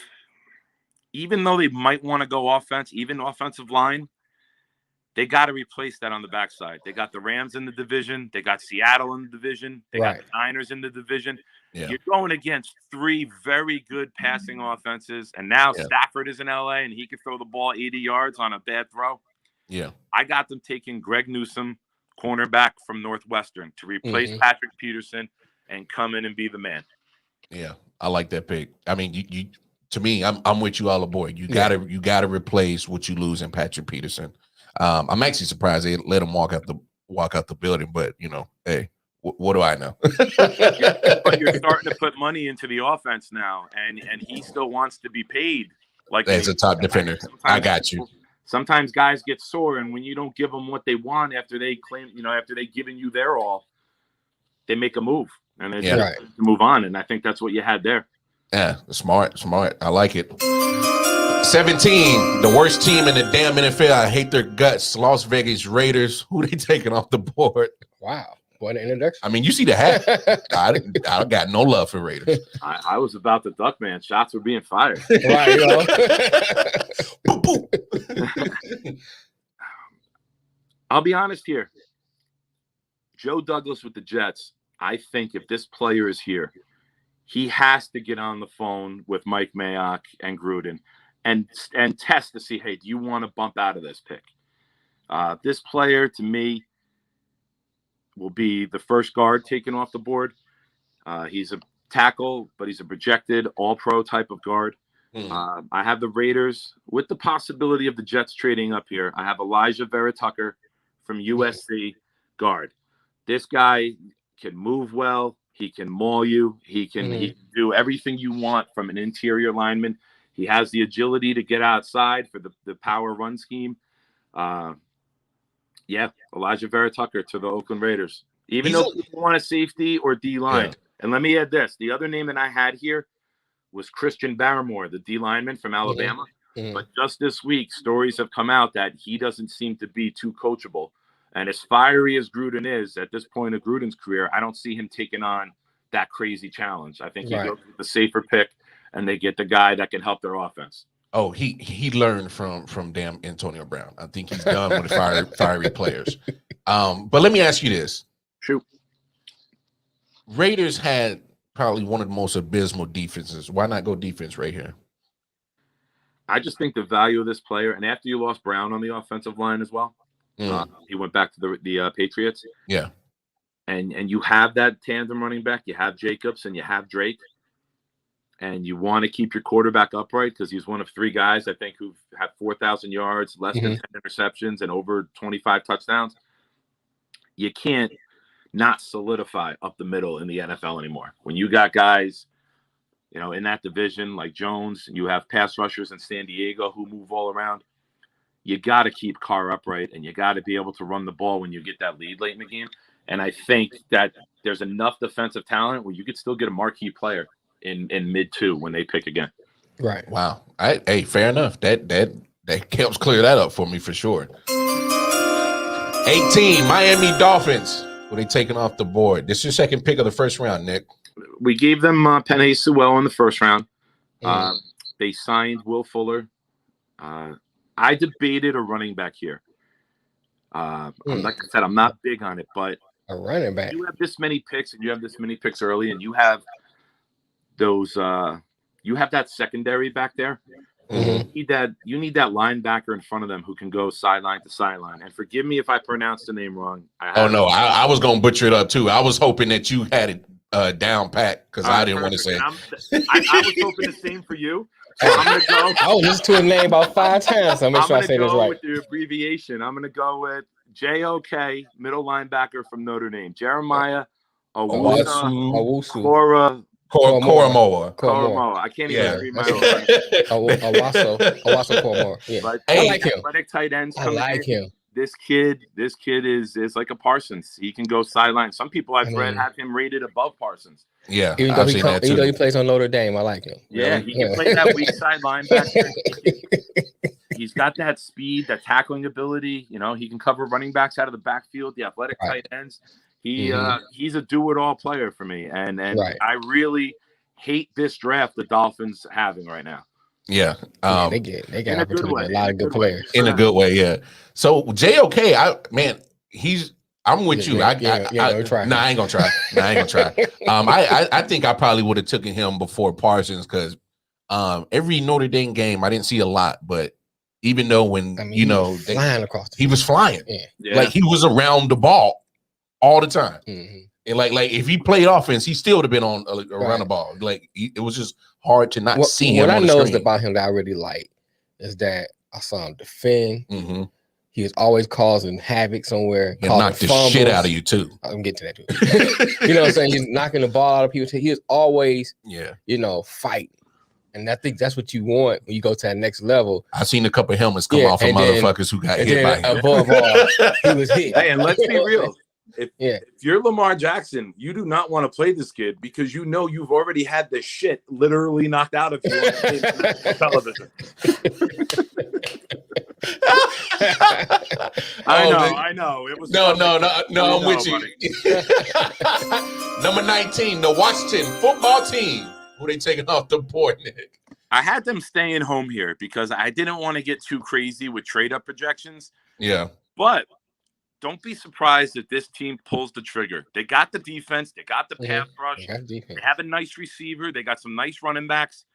even though they might want to go offense, even offensive line, they got to replace that on the backside. They got the Rams in the division. They got Seattle in the division. They got the Niners in the division. Yeah. You're going against three very good passing offenses. And now Stafford is in LA and he could throw the ball 80 yards on a bad throw. Yeah. I got them taking Greg Newsome, cornerback from Northwestern, to replace Patrick Peterson and come in and be the man. Yeah, I like that pick. I mean, you to me, I'm with you all aboard. You gotta replace what you lose in Patrick Peterson. I'm actually surprised they let him walk out the building, but hey, what do I know? But you're starting to put money into the offense now, and he still wants to be paid like as a top defender. I got you. Sometimes guys get sore, and when you don't give them what they want after they claim, after they've given you their all, they make a move and they to move on. And I think that's what you had there. Yeah, smart. I like it. 17, the worst team in the damn NFL. I hate their guts. Las Vegas Raiders. Who they taking off the board? Wow. What an introduction. I mean, you see the hat. I got no love for Raiders. I was about to duck, man. Shots were being fired. Right, I'll be honest here. Joe Douglas with the Jets. I think if this player is here, he has to get on the phone with Mike Mayock and Gruden and test to see, hey, do you want to bump out of this pick? This player, to me, will be the first guard taken off the board. He's a tackle, but he's a projected all-pro type of guard. I have the Raiders with the possibility of the Jets trading up here. I have Elijah Vera Tucker from USC guard. This guy can move well. He can maul you. He can do everything you want from an interior lineman. He has the agility to get outside for the power run scheme. Elijah Vera Tucker to the Oakland Raiders. Even though people want a safety or D-line. Yeah. And let me add this. The other name that I had here was Christian Barmore, the D-lineman from Alabama. But just this week, stories have come out that he doesn't seem to be too coachable. And as fiery as Gruden is at this point of Gruden's career, I don't see him taking on that crazy challenge. I think he goes with the safer pick, and they get the guy that can help their offense. Oh, he learned from damn Antonio Brown. I think he's done with fiery players. But let me ask you this. Shoot. Raiders had probably one of the most abysmal defenses. Why not go defense right here? I just think the value of this player, and after you lost Brown on the offensive line as well, he went back to the Patriots. Yeah. And you have that tandem running back. You have Jacobs and you have Drake. And you want to keep your quarterback upright because he's one of three guys, I think, who've had 4,000 yards, less than 10 interceptions, and over 25 touchdowns. You can't not solidify up the middle in the NFL anymore. When you got guys, in that division like Jones, you have pass rushers in San Diego who move all around. You got to keep Carr upright, and you got to be able to run the ball when you get that lead late in the game. And I think that there's enough defensive talent where you could still get a marquee player in mid two when they pick again. Right. Wow. Hey, fair enough. That helps clear that up for me for sure. 18, Miami Dolphins. What are they taking off the board? This is your second pick of the first round, Nick. We gave them Penei Sewell in the first round. They signed Will Fuller. I debated a running back here. Like I said, I'm not big on it, but a running back. You have this many picks, and you have this many picks early, and you have those. You have that secondary back there. You need that linebacker in front of them who can go sideline to sideline. And forgive me if I pronounced the name wrong. I was going to butcher it up too. I was hoping that you had it down pat because I didn't want to say it. I was hoping the same for you. So I'm gonna go. I was listening to a name about 5 times. So I'm gonna say this right. With the abbreviation. I'm gonna go with JOK, middle linebacker from Notre Dame. Jeremiah Owusu. Koromoa. Koromoa. I can't Yeah. even read my own name. Owasso Koromoa. Yeah. But I like him. athletic tight ends I coming like in. him. This kid is like a Parsons. He can go sideline. Some people I've read mean, have him rated above Parsons. Yeah, even though he plays on Notre Dame, I like him. Yeah, Really? he can play that weak side linebacker. He's got that speed, that tackling ability. You know, he can cover running backs out of the backfield, the athletic tight ends. He's a do-it-all player for me, and I really hate this draft the Dolphins having right now. Yeah, they got opportunity a lot of good players in a good way. Yeah. So JOK, I'm with you. I ain't gonna try. I ain't gonna try. I think I probably would have taken him before Parsons because every Notre Dame game I didn't see a lot, but even though when he was flying. Yeah. Like he was around the ball all the time. And like if he played offense, he still would have been on around the ball. Like it was just hard to not see him. What I noticed screen. about him that I really like is that I saw him defend. He was always causing havoc somewhere. He knocked the shit out of you too. I'm getting to that too. You know what I'm saying? He's knocking the ball out of people. He is always, fighting. And I think that's what you want when you go to that next level. I've seen a couple of helmets come off of motherfuckers who got hit by him. Above all, he was hit. Hey, and let's be real. If you're Lamar Jackson, you do not want to play this kid because you know you've already had the shit literally knocked out of you on television. I know. It was no. I'm with you. Number 19, the Washington football team. Who they taking off the board, Nick? I had them staying home here because I didn't want to get too crazy with trade-up projections. Yeah. But don't be surprised if this team pulls the trigger. They got the defense. They got the pass rush. They have a nice receiver. They got some nice running backs.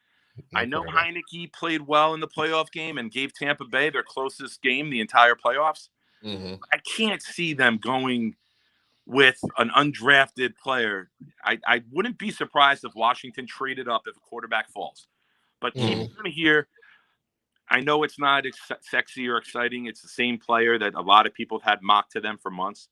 I know Heineke played well in the playoff game and gave Tampa Bay their closest game the entire playoffs. I can't see them going with an undrafted player. I wouldn't be surprised if Washington traded up if a quarterback falls. But keep here. I know it's not sexy or exciting. It's the same player that a lot of people have had mocked to them for months.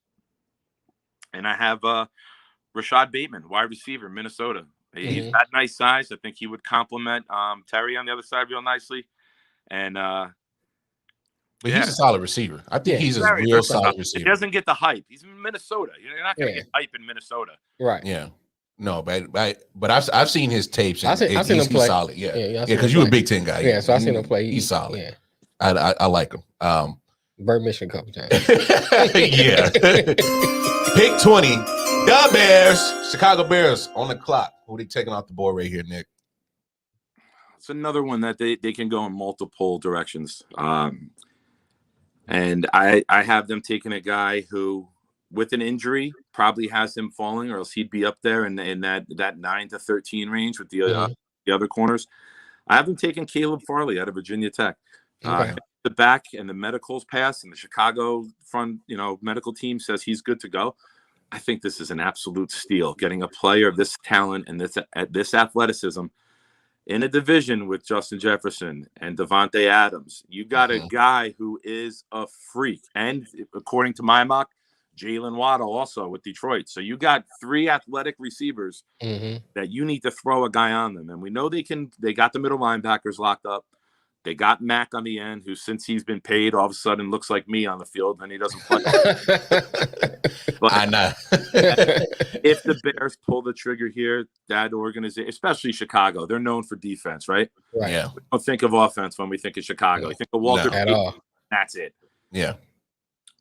And I have Rashad Bateman, wide receiver, Minnesota. He's got nice size. I think he would complement Terry on the other side real nicely. And but he's a solid receiver. I think he's a real solid receiver. He doesn't get the hype. He's in Minnesota. You're not going to get hype in Minnesota. Right. Yeah. No, but I've seen his tapes. And I've seen him play. He's solid. Yeah. Because you're a Big Ten guy. Yeah, so I've seen him play. He's solid. Yeah. I like him. Bird Mission a couple times. Yeah. Pick 20. The Bears. Chicago Bears on the clock. Who they taking off the board right here, Nick? It's another one that they can go in multiple directions. And I have them taking a guy who, with an injury, probably has him falling, or else he'd be up there in that 9 to 13 range with the other corners. I have them taking Caleb Farley out of Virginia Tech. The back and the medicals pass, and the Chicago front, medical team says he's good to go. I think this is an absolute steal, getting a player of this talent and this athleticism in a division with Justin Jefferson and Devontae Adams. You got a guy who is a freak. And according to my mock, Jalen Waddle also with Detroit. So you got 3 athletic receivers that you need to throw a guy on them. And we know they got the middle linebackers locked up. They got Mack on the end, who since he's been paid, all of a sudden looks like me on the field, and he doesn't play. But I know. if the Bears pull the trigger here, that organization, especially Chicago, they're known for defense, right? Right. Yeah. We don't think of offense when we think of Chicago. We think of Walter at all. That's it. Yeah.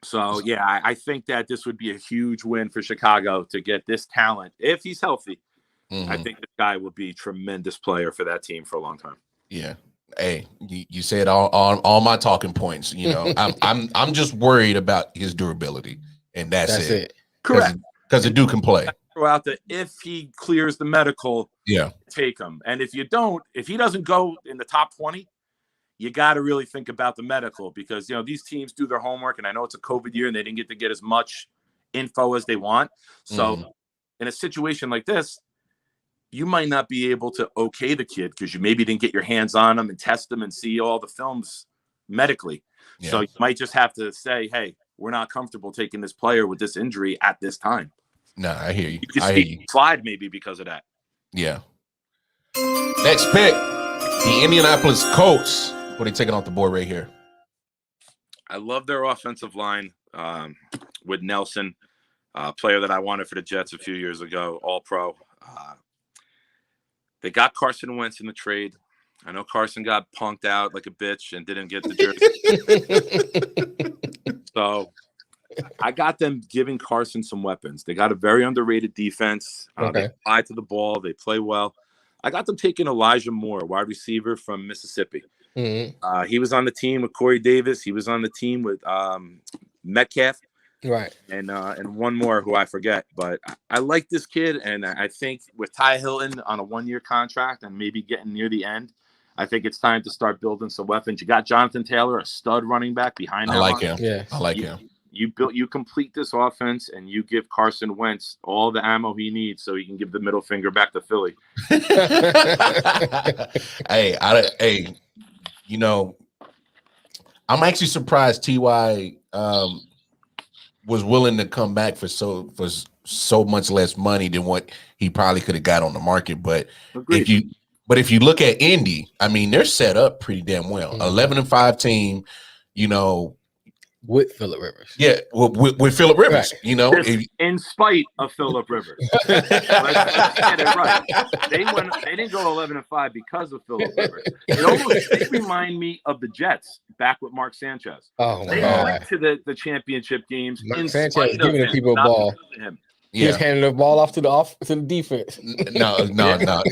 So, I think that this would be a huge win for Chicago to get this talent. If he's healthy, I think this guy will be a tremendous player for that team for a long time. Yeah. Hey, you said all my talking points. I'm just worried about his durability, and that's it. Correct. Because the dude can play. Throughout if he clears the medical, take him. And if he doesn't go in the top 20, you got to really think about the medical, because these teams do their homework, and I know it's a COVID year and they didn't get to get as much info as they want. So in a situation like this, you might not be able to okay the kid because you maybe didn't get your hands on him and test them and see all the films medically. So you might just have to say, hey, we're not comfortable taking this player with this injury at this time. No, I hear you. You can I hear you. slide maybe because of that. Yeah. Next pick, the Indianapolis Colts. What are they taking off the board right here? I love their offensive line with Nelson, player that I wanted for the Jets a few years ago, All-Pro. They got Carson Wentz in the trade. I know Carson got punked out like a bitch and didn't get the jersey. So I got them giving Carson some weapons. They got a very underrated defense. They fly to the ball. They play well. I got them taking Elijah Moore, wide receiver from Mississippi. Mm-hmm. He was on the team with Corey Davis. He was on the team with Metcalf. Right. And one more who I forget. But I like this kid. And I think with Ty Hilton on a 1-year contract and maybe getting near the end, I think it's time to start building some weapons. You got Jonathan Taylor, a stud running back behind him. I like him. Yeah, I like him. You complete this offense and you give Carson Wentz all the ammo he needs so he can give the middle finger back to Philly. Hey, you know, I'm actually surprised Ty was willing to come back for so much less money than what he probably could have got on the market. But if you look at Indy, I mean, they're set up pretty damn well. 11-5 team, you know. With Phillip Rivers. Yeah, with Phillip Rivers, you know. In spite of Phillip Rivers. Let's get it right. They didn't go 11-5 because of Phillip Rivers. They remind me of the Jets back with Mark Sanchez. Oh, they went to the championship games. Mark Sanchez giving people a ball. He was handing the ball off to the defense. No. I know.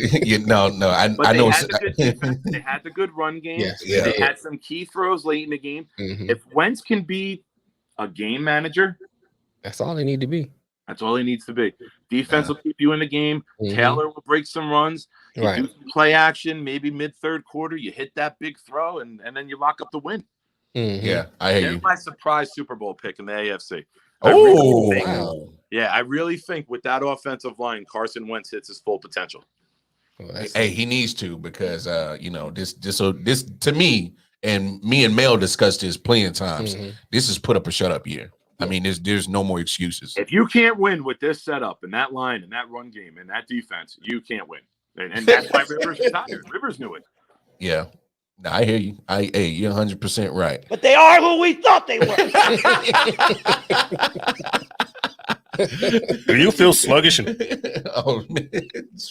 They had the good run game. Yes. Yeah. They had some key throws late in the game. Mm-hmm. If Wentz can be a game manager, that's all they need to be. That's all he needs to be. Defense will keep you in the game. Mm-hmm. Taylor will break some runs. You do some play action, maybe mid-third quarter. You hit that big throw, and then you lock up the win. Mm-hmm. Yeah, I hear you. My surprise Super Bowl pick in the AFC. I really think with that offensive line, Carson Wentz hits his full potential. Hey, he needs to because this to me and Mel discussed this plenty of times. Mm-hmm. This is put up or shut up year. I mean, there's no more excuses. If you can't win with this setup and that line and that run game and that defense, you can't win. And that's why Rivers retired. Rivers knew it. Yeah. No, I hear you. You're 100% right. But they are who we thought they were. Do you feel sluggish? Oh, man.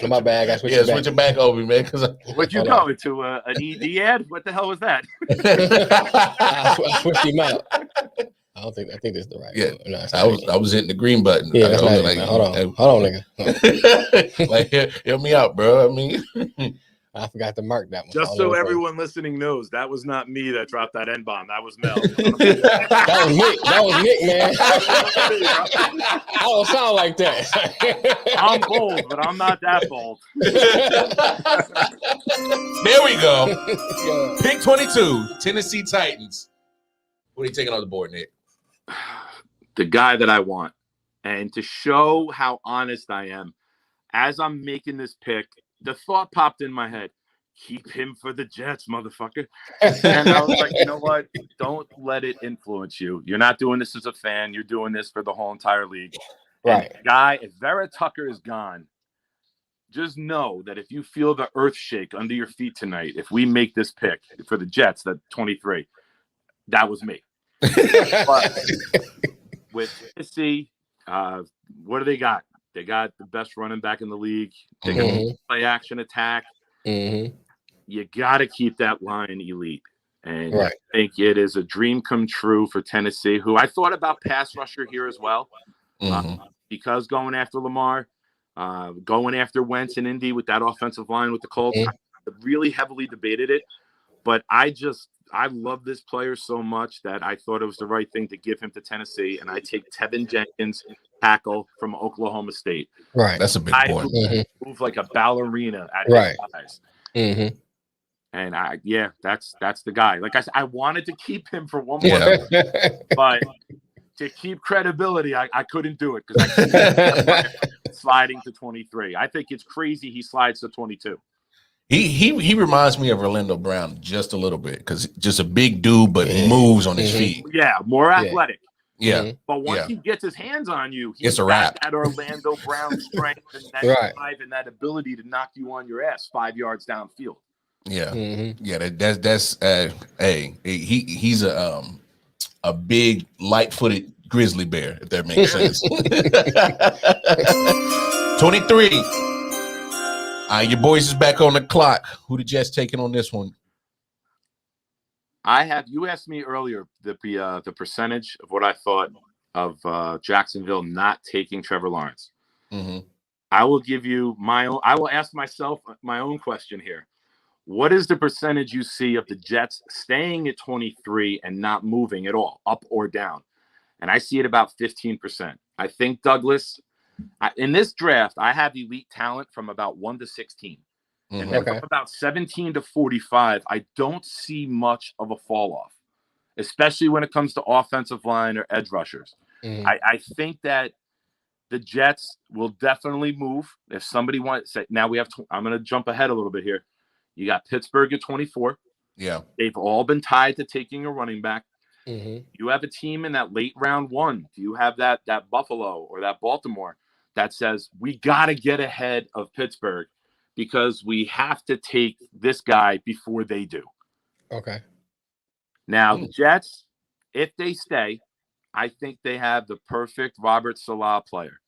My bag. I switch it back over, man. What you going to an ED ad? What the hell was that? I switched him out. I think this is the right one. No, I was hitting the green button. Yeah, hold on, nigga. Like, help me out, bro. I mean, I forgot to mark that one. Just so everyone listening knows, that was not me that dropped that N-bomb. That was Mel. That was Nick, man. I don't sound like that. I'm bold, but I'm not that bold. There we go. Pick 22, Tennessee Titans. What are you taking on the board, Nick? The guy that I want. And to show how honest I am, as I'm making this pick, the thought popped in my head, keep him for the Jets, motherfucker. And I was like, you know what? Don't let it influence you. You're not doing this as a fan. You're doing this for the whole entire league. Right. And guy, if Vera Tucker is gone, just know that if you feel the earth shake under your feet tonight, if we make this pick for the Jets, that 23, that was me. But with Tennessee, what do they got? They got the best running back in the league. They got play action attack. Mm-hmm. You got to keep that line elite. And I think it is a dream come true for Tennessee, who I thought about pass rusher here as well. Because going after Lamar, going after Wentz and Indy with that offensive line with the Colts, I really heavily debated it. But I love this player so much that I thought it was the right thing to give him to Tennessee. And I take Tevin Jenkins, tackle from Oklahoma State. Right. That's a big boy. Move like a ballerina at his size. Mm-hmm. And that's the guy. Like I said, I wanted to keep him for one more, but to keep credibility, I couldn't do it because I sliding to 23. I think it's crazy he slides to 22. He reminds me of Orlando Brown just a little bit because just a big dude, but moves on his feet. Yeah, more athletic. Yeah. But once Yeah. he gets his hands on you, It's he's a got wrap. that Orlando Brown strength and that Right. drive and that ability to knock you on your ass 5 yards downfield. Yeah. Mm-hmm. Yeah. That's hey, he's a big light-footed grizzly bear, if that makes sense. 23. Your boys is back on the clock. Who the Jets taking on this one? You asked me earlier the percentage of what I thought of Jacksonville not taking Trevor Lawrence. Mm-hmm. I will give you my own. I will ask myself my own question here. What is the percentage you see of the Jets staying at 23 and not moving at all, up or down? And I see it about 15%. I think Douglas, in this draft, I have elite talent from about 1 to 16. Mm-hmm. And then Okay. from about 17 to 45, I don't see much of a fall off, especially when it comes to offensive line or edge rushers. Mm-hmm. I think that the Jets will definitely move. If somebody wants to say, now we have, I'm going to jump ahead a little bit here. You got Pittsburgh at 24. Yeah. They've all been tied to taking a running back. Mm-hmm. You have a team in that late round one. Do you have that Buffalo or that Baltimore that says we got to get ahead of Pittsburgh because we have to take this guy before they do? Okay. Now, the Jets, if they stay, I think they have the perfect Robert Salah player.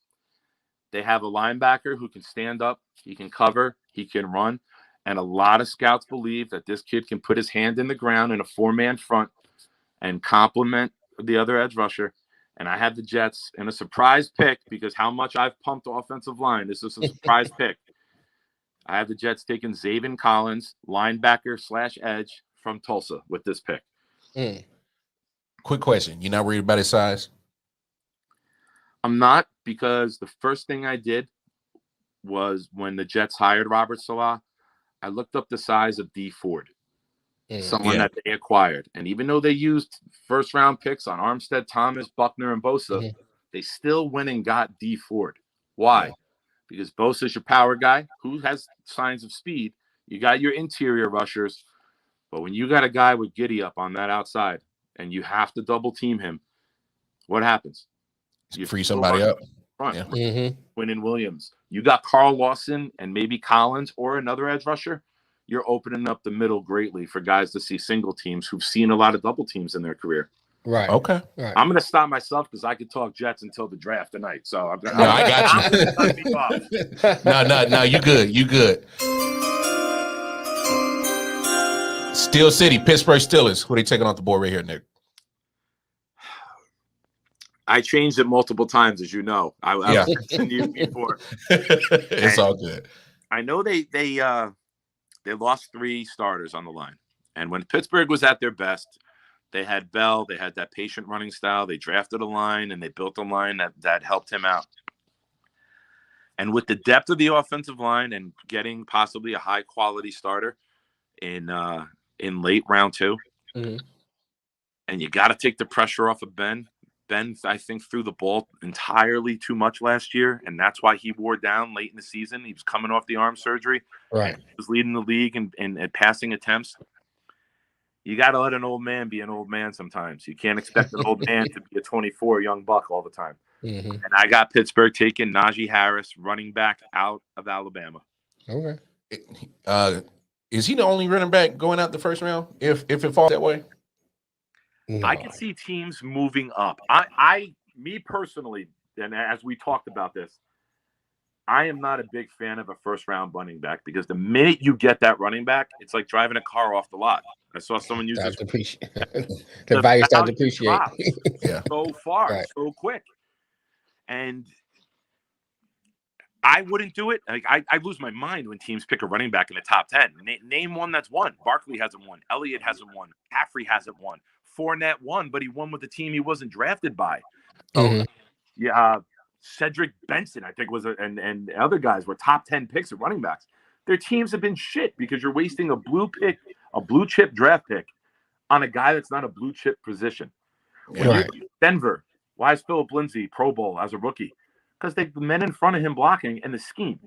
They have a linebacker who can stand up, he can cover, he can run. And a lot of scouts believe that this kid can put his hand in the ground in a 4-man front and complement the other edge rusher. And I have the Jets in a surprise pick because how much I've pumped offensive line. This is a surprise pick. I have the Jets taking Zaven Collins, linebacker / edge from Tulsa with this pick. Mm. Quick question. You're not worried about his size? I'm not, because the first thing I did was when the Jets hired Robert Salah, I looked up the size of D Ford, someone that they acquired. And even though they used first-round picks on Armstead, Thomas, Buckner, and Bosa, they still went and got D Ford. Why? Yeah. Because Bosa's your power guy who has signs of speed. You got your interior rushers. But when you got a guy with Giddy up on that outside and you have to double team him, what happens? You free somebody up. Front. Yeah. Mm-hmm. Quinnen Williams. You got Carl Lawson and maybe Collins or another edge rusher. You're opening up the middle greatly for guys to see single teams who've seen a lot of double teams in their career. Right. Okay. Right. I'm going to stop myself because I could talk Jets until the draft tonight. So I got you. No, you good. You good. Steel City, Pittsburgh Steelers. Who are they taking off the board right here, Nick? I changed it multiple times, as you know. I was texting you before. It's all good. I know they lost 3 starters on the line. And when Pittsburgh was at their best, they had Bell, they had that patient running style, they drafted a line, and they built a line that helped him out. And with the depth of the offensive line and getting possibly a high-quality starter in late round 2, and you got to take the pressure off of Ben. Ben, I think, threw the ball entirely too much last year, and that's why he wore down late in the season. He was coming off the arm surgery. Right. He was leading the league in passing attempts. You got to let an old man be an old man sometimes. You can't expect an old man to be a 24 young buck all the time. Mm-hmm. And I got Pittsburgh taking Najee Harris, running back out of Alabama. Okay. Is he the only running back going out the first round if it falls that way? No. I can see teams moving up. Me personally, and as we talked about this, I am not a big fan of a first-round running back because the minute you get that running back, it's like driving a car off the lot. I saw someone use this. The value start to appreciate. So far, so quick. And I wouldn't do it. Like I lose my mind when teams pick a running back in the top 10. Name one that's won. Barkley hasn't won. Elliott hasn't won. Caffrey hasn't won. Fournette won, but he won with a team he wasn't drafted by. Cedric Benson, I think, was and other guys were top 10 picks at running backs. Their teams have been shit because you're wasting a blue chip draft pick on a guy that's not a blue chip position. Denver, why is Philip Lindsay Pro Bowl as a rookie? Because the men in front of him blocking and the scheme.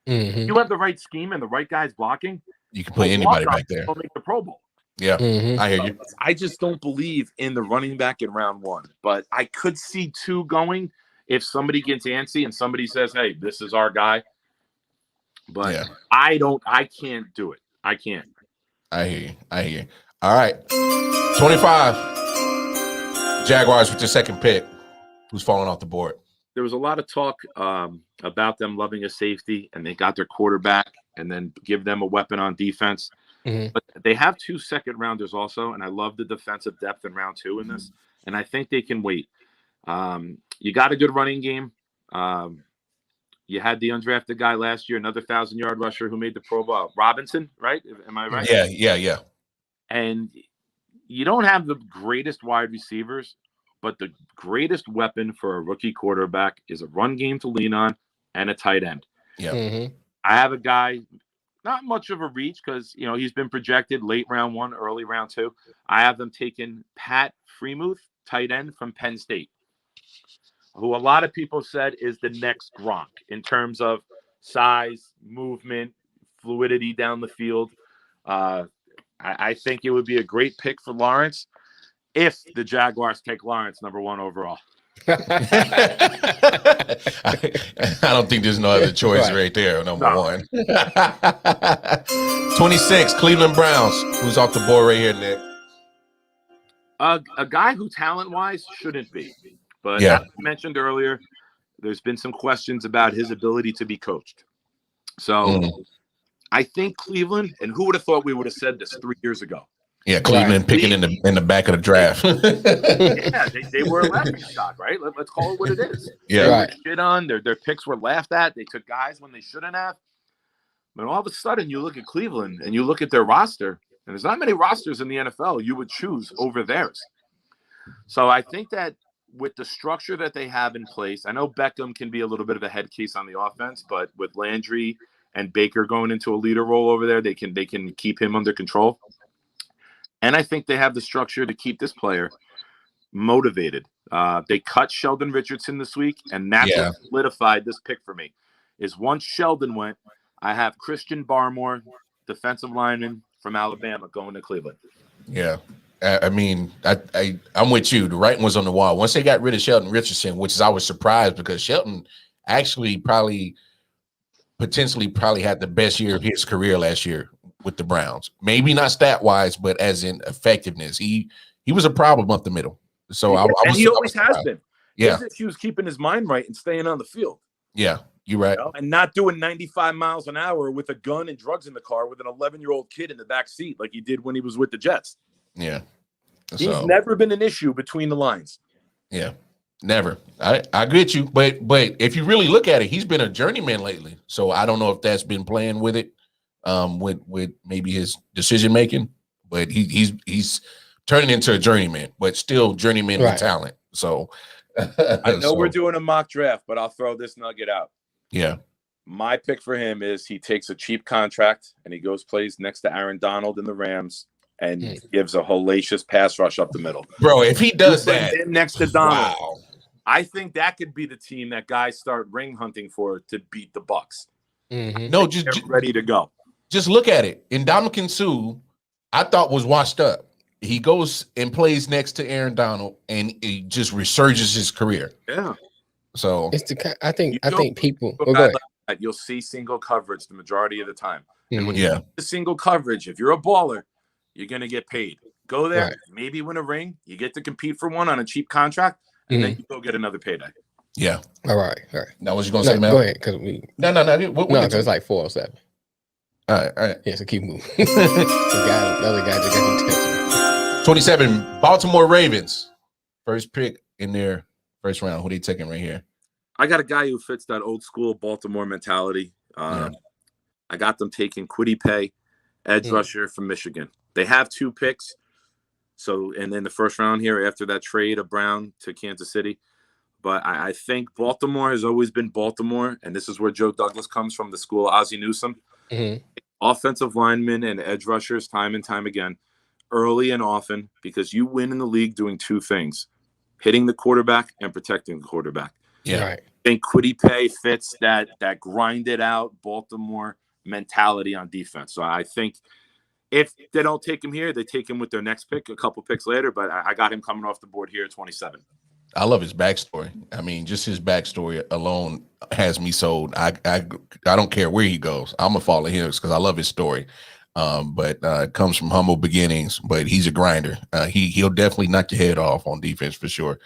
You have the right scheme and the right guys blocking. You can put anybody back there. Make the Pro Bowl. Yeah, Mhm. I hear you. I just don't believe in the running back in round 1, but I could see 2 going if somebody gets antsy and somebody says, "Hey, this is our guy." But Yeah, I can't do it. I can't. I hear you. I hear you. All right, 25 Jaguars with your second pick. Who's falling off the board? There was a lot of talk about them loving a safety, and they got their quarterback, and then give them a weapon on defense. Mhm. But they have 2 second-rounders also, and I love the defensive depth in round 2 in this, and I think they can wait. You got a good running game. You had the undrafted guy last year, another 1,000-yard rusher who made the Pro Bowl, Robinson, right? Am I right? Yeah. And you don't have the greatest wide receivers, but the greatest weapon for a rookie quarterback is a run game to lean on and a tight end. Yeah. Mhm. I have a guy, not much of a reach because, he's been projected late round 1, early round 2. I have them taking Pat Fremuth, tight end from Penn State, who a lot of people said is the next Gronk in terms of size, movement, fluidity down the field. I think it would be a great pick for Lawrence if the Jaguars take Lawrence number 1 overall. I don't think there's no other choice right there. Number No. 1. 26 Cleveland Browns. Who's off the board right here, Nick? A guy who talent-wise shouldn't be. But Yeah. as I mentioned earlier, there's been some questions about his ability to be coached. So I think Cleveland, and who would have thought we would have said this 3 years ago? Yeah, Cleveland picking in the back of the draft. Yeah, they were a laughing stock, right? Let's call it what it is. Yeah. They Right. were shit on. Their picks were laughed at. They took guys when they shouldn't have. But all of a sudden, you look at Cleveland and you look at their roster, and there's not many rosters in the NFL you would choose over theirs. So I think that with the structure that they have in place, I know Beckham can be a little bit of a head case on the offense, but with Landry and Baker going into a leader role over there, they can keep him under control. And I think they have the structure to keep this player motivated. They cut Sheldon Richardson this week, and that's what solidified this pick for me. Is once Sheldon went, I have Christian Barmore, defensive lineman from Alabama, going to Cleveland. Yeah. I mean, I'm with you. The writing was on the wall. Once they got rid of Sheldon Richardson, which is I was surprised because Sheldon actually potentially had the best year of his career last year with the Browns. Maybe not stat wise, but as in effectiveness, he was a problem up the middle. So he always has been. Yeah, his issue is keeping his mind right and staying on the field. Yeah, you're right. And not doing 95 miles an hour with a gun and drugs in the car with an 11-year-old kid in the back seat like he did when he was with the Jets. Yeah. He's never been an issue between the lines. Yeah, never. I agree with you, but if you really look at it, he's been a journeyman lately. So I don't know if that's been playing with it, with maybe his decision making. But he's turning into a journeyman, but still journeyman with talent. So I know we're doing a mock draft, but I'll throw this nugget out. Yeah. My pick for him is he takes a cheap contract and he plays next to Aaron Donald in the Rams and gives a hellacious pass rush up the middle. Bro, if he does that next to Donald, I think that could be the team that guys start ring hunting for to beat the Bucks. No, just ready to go. Just look at it. Ndamukong Suh, I thought was washed up. He goes and plays next to Aaron Donald, and it just resurges his career. Yeah. So it's I think people. You'll see single coverage the majority of the time. And when you get the single coverage, if you're a baller, you're gonna get paid. Go there, maybe win a ring. You get to compete for one on a cheap contract, and then you go get another payday. Yeah. All right. Now, what you gonna say, man? Go ahead, because we. No. Because it's like 407. All right. Yeah, so keep moving. The other guy just got intentional. 27 Baltimore Ravens, first pick in their first round. Who are they taking right here? I got a guy who fits that old school Baltimore mentality. I got them taking Kwity Paye, edge rusher from Michigan. They have 2 picks. So, and then the first round here after that trade of Brown to Kansas City. But I think Baltimore has always been Baltimore, and this is where Joe Douglas comes from, the school of Ozzie Newsome. Offensive linemen and edge rushers time and time again, early and often, because you win in the league doing 2 things, hitting the quarterback and protecting the quarterback. Yeah. Right. I think Kwity Paye fits that grinded out Baltimore mentality on defense. So I think If they don't take him here, they take him with their next pick a couple picks later. But I got him coming off the board here at 27. I love his backstory. I mean, just his backstory alone has me sold. I don't care where he goes. I'm gonna follow him because I love his story. But it comes from humble beginnings. But he's a grinder. He'll definitely knock your head off on defense for sure.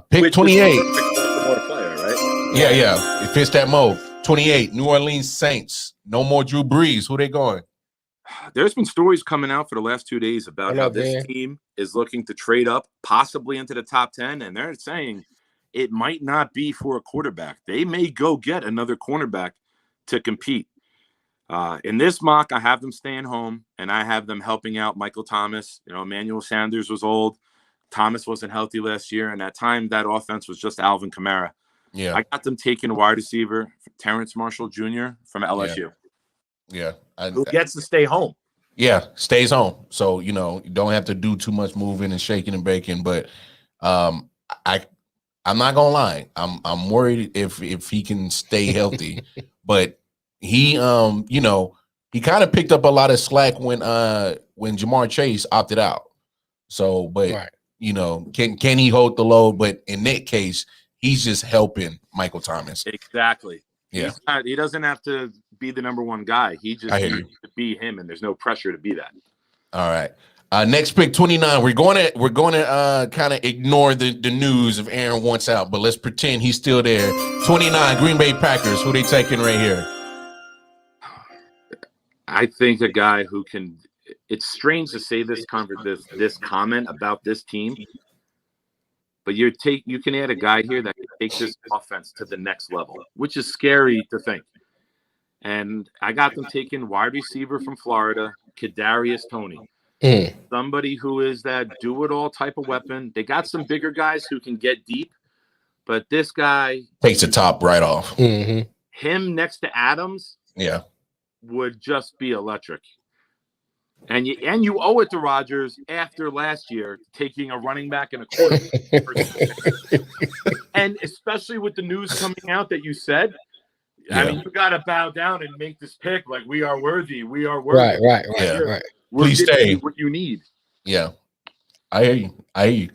Pick 28. Player, right? Yeah. It fits that mold. 28. New Orleans Saints. No more Drew Brees. Who they going? There's been stories coming out for the last 2 days about how this team is looking to trade up, possibly into the top 10, and they're saying it might not be for a quarterback. They may go get another cornerback to compete. In this mock, I have them staying home, and I have them helping out Michael Thomas. You know, Emmanuel Sanders was old. Thomas wasn't healthy last year, and at time that offense was just Alvin Kamara. Yeah, I got them taking a wide receiver, Terrence Marshall Jr. from LSU. Yeah. Who gets to stay home. Yeah, stays home. So, you don't have to do too much moving and shaking and baking. But I'm not gonna lie. I'm worried if he can stay healthy. But he he kind of picked up a lot of slack when Jamar Chase opted out. So, but can he hold the load? But in that case, he's just helping Michael Thomas. Exactly. Yeah. He doesn't have to be the number one guy. He just needs to be him, and there's no pressure to be that. All right. Next pick, 29. We're going to kind of ignore the news of Aaron wants out, but let's pretend he's still there. 29, Green Bay Packers. Who they taking right here? I think a guy who can. It's strange to say this comment about this team, but you can add a guy here that can take this offense to the next level, which is scary to think. And I got them taking wide receiver from Florida, Kadarius Toney. Somebody who is that do-it-all type of weapon. They got some bigger guys who can get deep, but this guy takes the top right off. Mm-hmm. Him next to Adams, would just be electric. And you owe it to Rodgers after last year taking a running back and a quarterback. And especially with the news coming out that you said, I mean, you got to bow down and make this pick like we are worthy. We are worthy. Right. Please stay. What you need. Yeah, I hear you.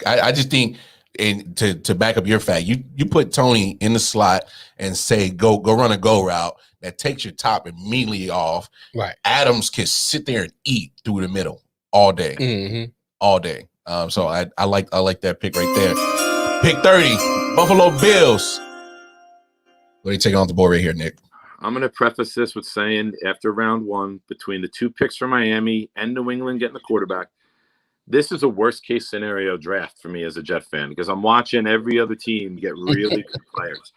I just think, and to back up your fact, you put Toney in the slot and say go run a go route that takes your top immediately off. Right. Adams can sit there and eat through the middle all day, all day. So I like that pick right there. Pick 30, Buffalo Bills. What are you taking on the board right here, Nick? I'm going to preface this with saying after round one, between the two picks from Miami and New England getting the quarterback, this is a worst-case scenario draft for me as a Jet fan because I'm watching every other team get really good players.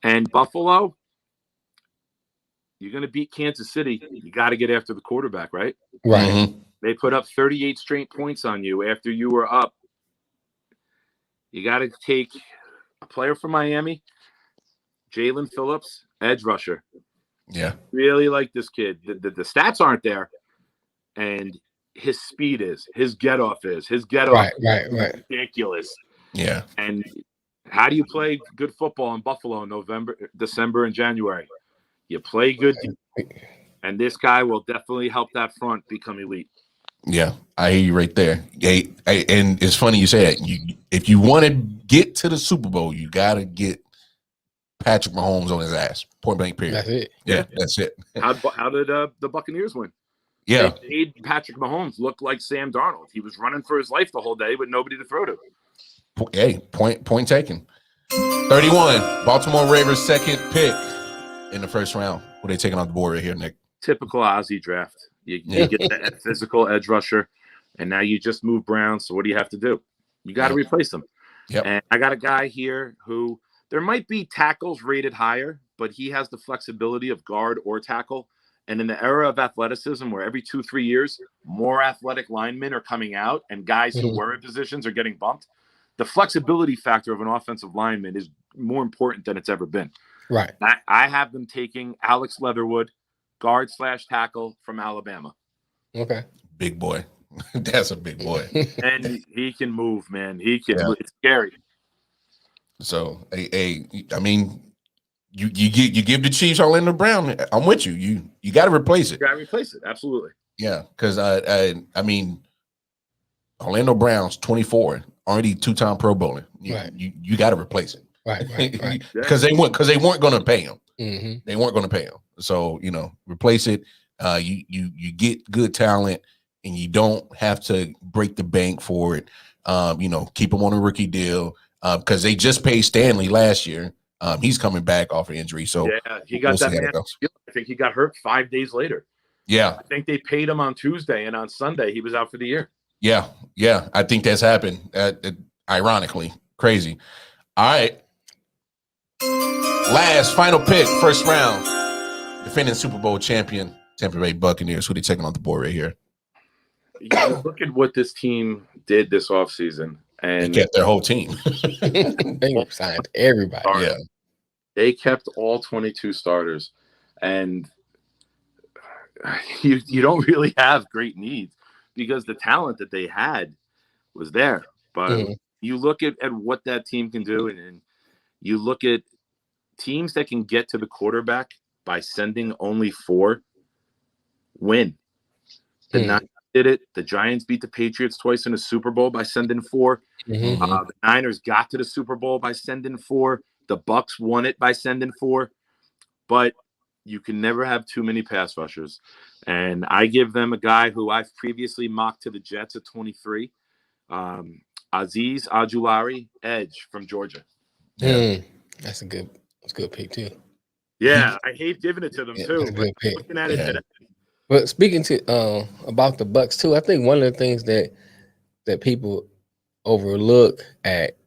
And Buffalo, you're going to beat Kansas City. You got to get after the quarterback, right? Right. Mm-hmm. They put up 38 straight points on you after you were up. You got to take a player from Miami, Jalen Phillips, edge rusher. Yeah. Really like this kid. The stats aren't there. And his speed is. His get-off is. His get-off is ridiculous. Yeah. And how do you play good football in Buffalo in November, December, and January? You play good. And this guy will definitely help that front become elite. Yeah, I hear you right there. And it's funny you say that. If you want to get to the Super Bowl, you got to get Patrick Mahomes on his ass. Point blank, period. That's it. Yeah, that's it. How did the Buccaneers win? Yeah. They made Patrick Mahomes look like Sam Darnold. He was running for his life the whole day with nobody to throw to. Hey, point taken. 31, Baltimore Ravens second pick in the first round. What are they taking on the board right here, Nick? Typical Ozzie draft. You get the physical edge rusher, and now you just move Brown. So what do you have to do? You got to replace him. Yep. And I got a guy here who there might be tackles rated higher, but he has the flexibility of guard or tackle. And in the era of athleticism, where every 2-3 years, more athletic linemen are coming out and guys who were in positions are getting bumped, the flexibility factor of an offensive lineman is more important than it's ever been. Right. I have them taking Alex Leatherwood, guard/tackle from Alabama. Okay. Big boy. That's a big boy. And he can move, man. He can. Yeah. It's scary. So, I mean, you give the Chiefs Orlando Brown. I'm with you. You got to replace it. You got to replace it. Absolutely. Yeah, because I mean, Orlando Brown's 24, already 2-time Pro Bowler. You got to replace him. Right. Because they weren't going to pay him. Mm-hmm. They weren't going to pay him. So replace it. You get good talent, and you don't have to break the bank for it. Keep him on a rookie deal because they just paid Stanley last year. He's coming back off an injury, so yeah, he got that man. I think he got hurt 5 days later. Yeah, I think they paid him on Tuesday, and on Sunday he was out for the year. Yeah, I think that's happened. Ironically, crazy. All right, last final pick, first round, defending Super Bowl champion Tampa Bay Buccaneers. Who they taking on the board right here? You look at what this team did this offseason, and they kept their whole team. They signed everybody. Yeah, they kept all 22 starters, and you don't really have great needs because the talent that they had was there. But you look at what that team can do, and you look at teams that can get to the quarterback by sending only 4 win. The Niners did it. The Giants beat the Patriots twice in a Super Bowl by sending 4. The Niners got to the Super Bowl by sending 4. The Bucs won it by sending 4. But you can never have too many pass rushers. And I give them a guy who I've previously mocked to the Jets at 23, Azeez Ojulari, edge from Georgia. That's a good pick too. Yeah, I hate giving it to them too. That's a good pick. Looking at it today. But speaking to about the Bucs too, I think one of the things that people overlook at,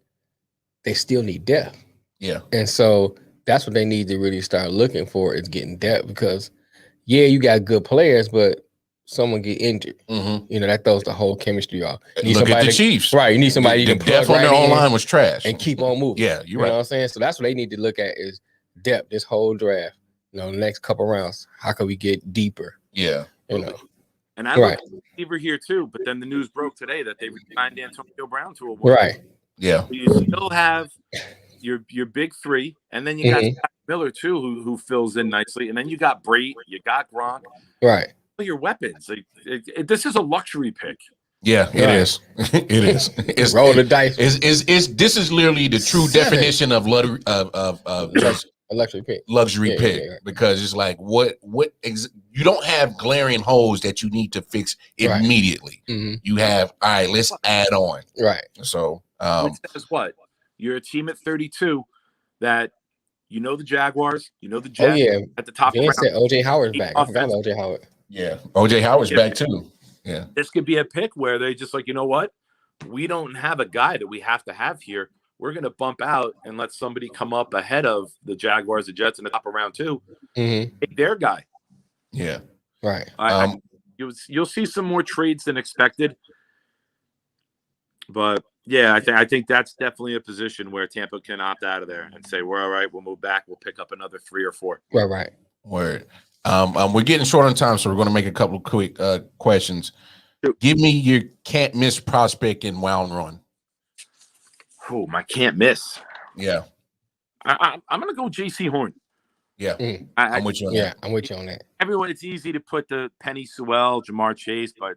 they still need depth. Yeah, and so that's what they need to really start looking for is getting depth because, you got good players, but someone get injured. That throws the whole chemistry off. Look at the Chiefs. Right. You need somebody the depth on their own line was trash. And keep on moving. Yeah, you're right. You know what I'm saying? So that's what they need to look at is depth this whole draft. The next couple rounds, how can we get deeper? Yeah. And I look at the receiver here too, but then the news broke today that they signed Antonio Brown to a one. Right. Yeah. So you still have your big 3, and then you got Scott Miller too, who fills in nicely, and then you got Brady, you got Gronk, right? All your weapons. This is a luxury pick. Yeah, it is. It is. It's roll the dice. This is literally the true definition of luxury pick because it's like you don't have glaring holes that you need to fix immediately. You have let's add on. Right. So which says what? You're a team at 32 that the Jaguars, the Jets at the top. Said OJ Howard's back. I forgot about OJ Howard. Yeah, OJ Howard's back too. Yeah, this could be a pick where they just like, what? We don't have a guy that we have to have here. We're going to bump out and let somebody come up ahead of the Jaguars, the Jets in the top of round 2. Take their guy. Yeah, right. You'll see some more trades than expected, but. Yeah, I think that's definitely a position where Tampa can opt out of there and say, we're all right, we'll move back, we'll pick up another 3 or 4. Right. Word. We're getting short on time, so we're going to make a couple of quick questions. Give me your can't miss prospect in round 1. Oh, my can't miss. Yeah. I'm going to go J.C. Horn. Yeah. I'm with you on that. I'm with you on that. Everyone, it's easy to put the Penny Sewell, Jamar Chase, but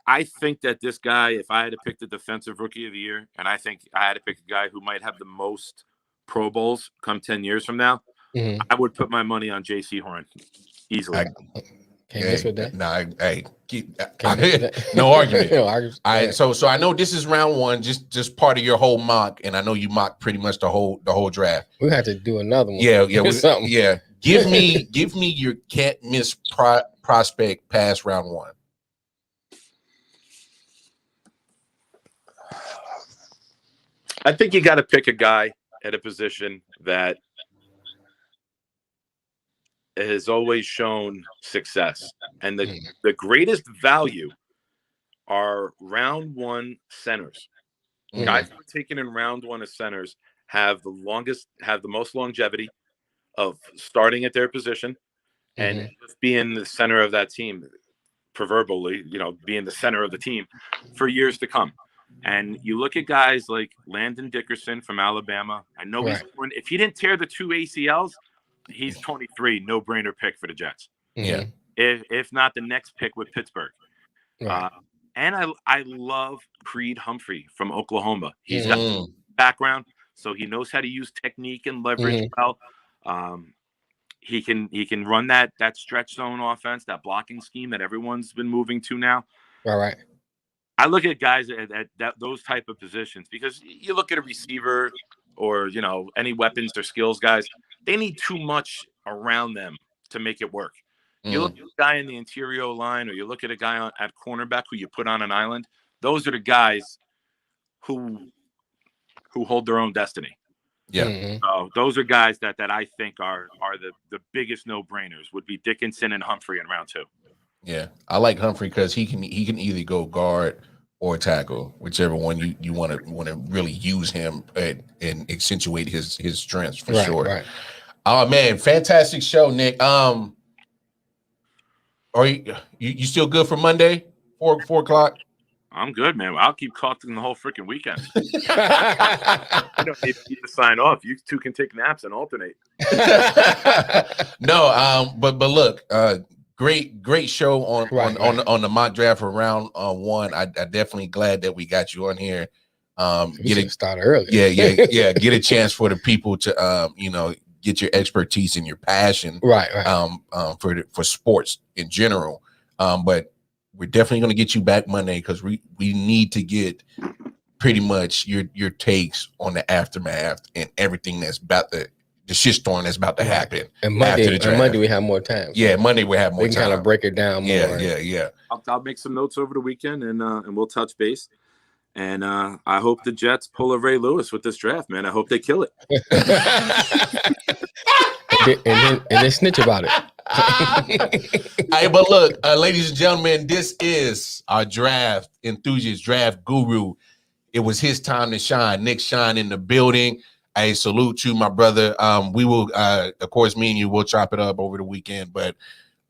I think that this guy, if I had to pick the defensive rookie of the year, and I think I had to pick a guy who might have the most Pro Bowls come 10 years from now, I would put my money on J.C. Horn easily. Can't miss with that. No argument. So I know this is round 1, just part of your whole mock, and I know you mocked pretty much the whole draft. We have to do another one. Yeah. Give me your can't miss prospect past round 1. I think you got to pick a guy at a position that has always shown success. And the greatest value are round 1 centers. Guys who are taken in round 1 as centers have the most longevity of starting at their position and just being the center of that team, proverbially, being the center of the team for years to come. And you look at guys like Landon Dickerson from Alabama. I know if he didn't tear the 2 ACLs, he's 23, no-brainer pick for the Jets. Yeah. if not the next pick with Pittsburgh. Right. And I love Creed Humphrey from Oklahoma. He's got Mm. background, so he knows how to use technique and leverage well. He can run that stretch zone offense, that blocking scheme that everyone's been moving to now. Right. I look at guys at those type of positions because you look at a receiver or any weapons or skills guys, they need too much around them to make it work. You look at a guy in the interior line, or you look at a guy at cornerback who you put on an island. Those are the guys who hold their own destiny. Yeah. So those are guys that I think are the biggest no-brainers would be Dickinson and Humphrey in round 2. Yeah, I like Humphrey because he can either go guard or tackle, whichever one you want to really use him and accentuate his strengths for sure. Right. Oh man, fantastic show, Nick. Are you still good for Monday, 4 o'clock? I'm good, man. I'll keep talking the whole freaking weekend. I don't need to sign off. You two can take naps and alternate. No, but look, great show on the mock draft for round 1. I definitely glad that we got you on here. Get it started early. Yeah. Get a chance for the people to get your expertise and your passion, right. For sports in general. But we're definitely going to get you back Monday because we need to get pretty much your takes on the aftermath and everything that's about the shitstorm that's about to happen. And Monday we have more time. Yeah, Monday we have more time. We can kind of break it down more. Yeah. I'll make some notes over the weekend and we'll touch base. And I hope the Jets pull a Ray Lewis with this draft, man. I hope they kill it. and then snitch about it. Hey, but look, ladies and gentlemen, this is our draft enthusiast, draft guru. It was his time to shine. Nick Shine in the building. I salute you, my brother. We will, of course, me and you will chop it up over the weekend, but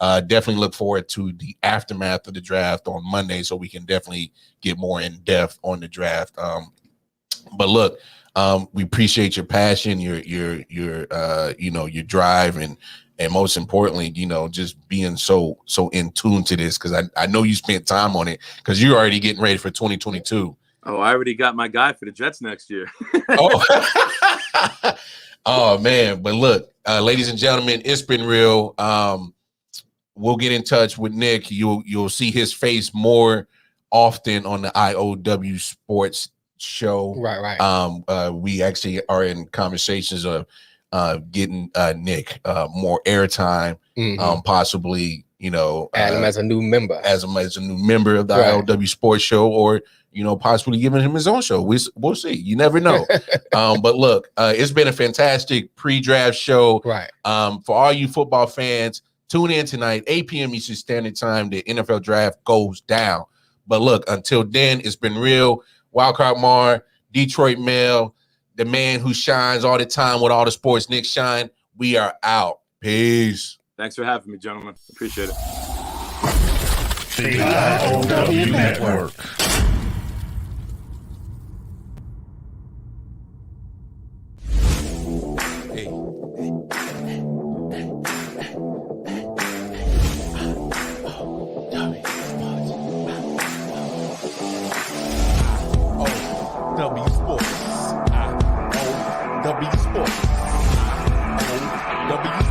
definitely look forward to the aftermath of the draft on Monday, so we can definitely get more in depth on the draft. But look, we appreciate your passion, your drive, and most importantly, just being so in tune to this, because I know you spent time on it because you're already getting ready for 2022. Oh, I already got my guy for the Jets next year. Oh man, but look, ladies and gentlemen, it's been real. We'll get in touch with Nick. You'll see his face more often on the I.O.W. Sports show. Right. We actually are in conversations of getting Nick more airtime, possibly, add him as a new member, as a new member of the I.O.W. Sports show, or possibly giving him his own show. We'll see. You never know. But look, it's been a fantastic pre-draft show. Right. For all you football fans, tune in tonight, 8 p.m. Eastern Standard Time. The NFL draft goes down. But look, until then, it's been real. Wildcard Mar, Detroit Mail, the man who shines all the time with all the sports, Nick Shine. We are out. Peace. Thanks for having me, gentlemen. Appreciate it. The I.O.W. Network. I.O.W. Sports. I.O.W. Sports. I.O.W.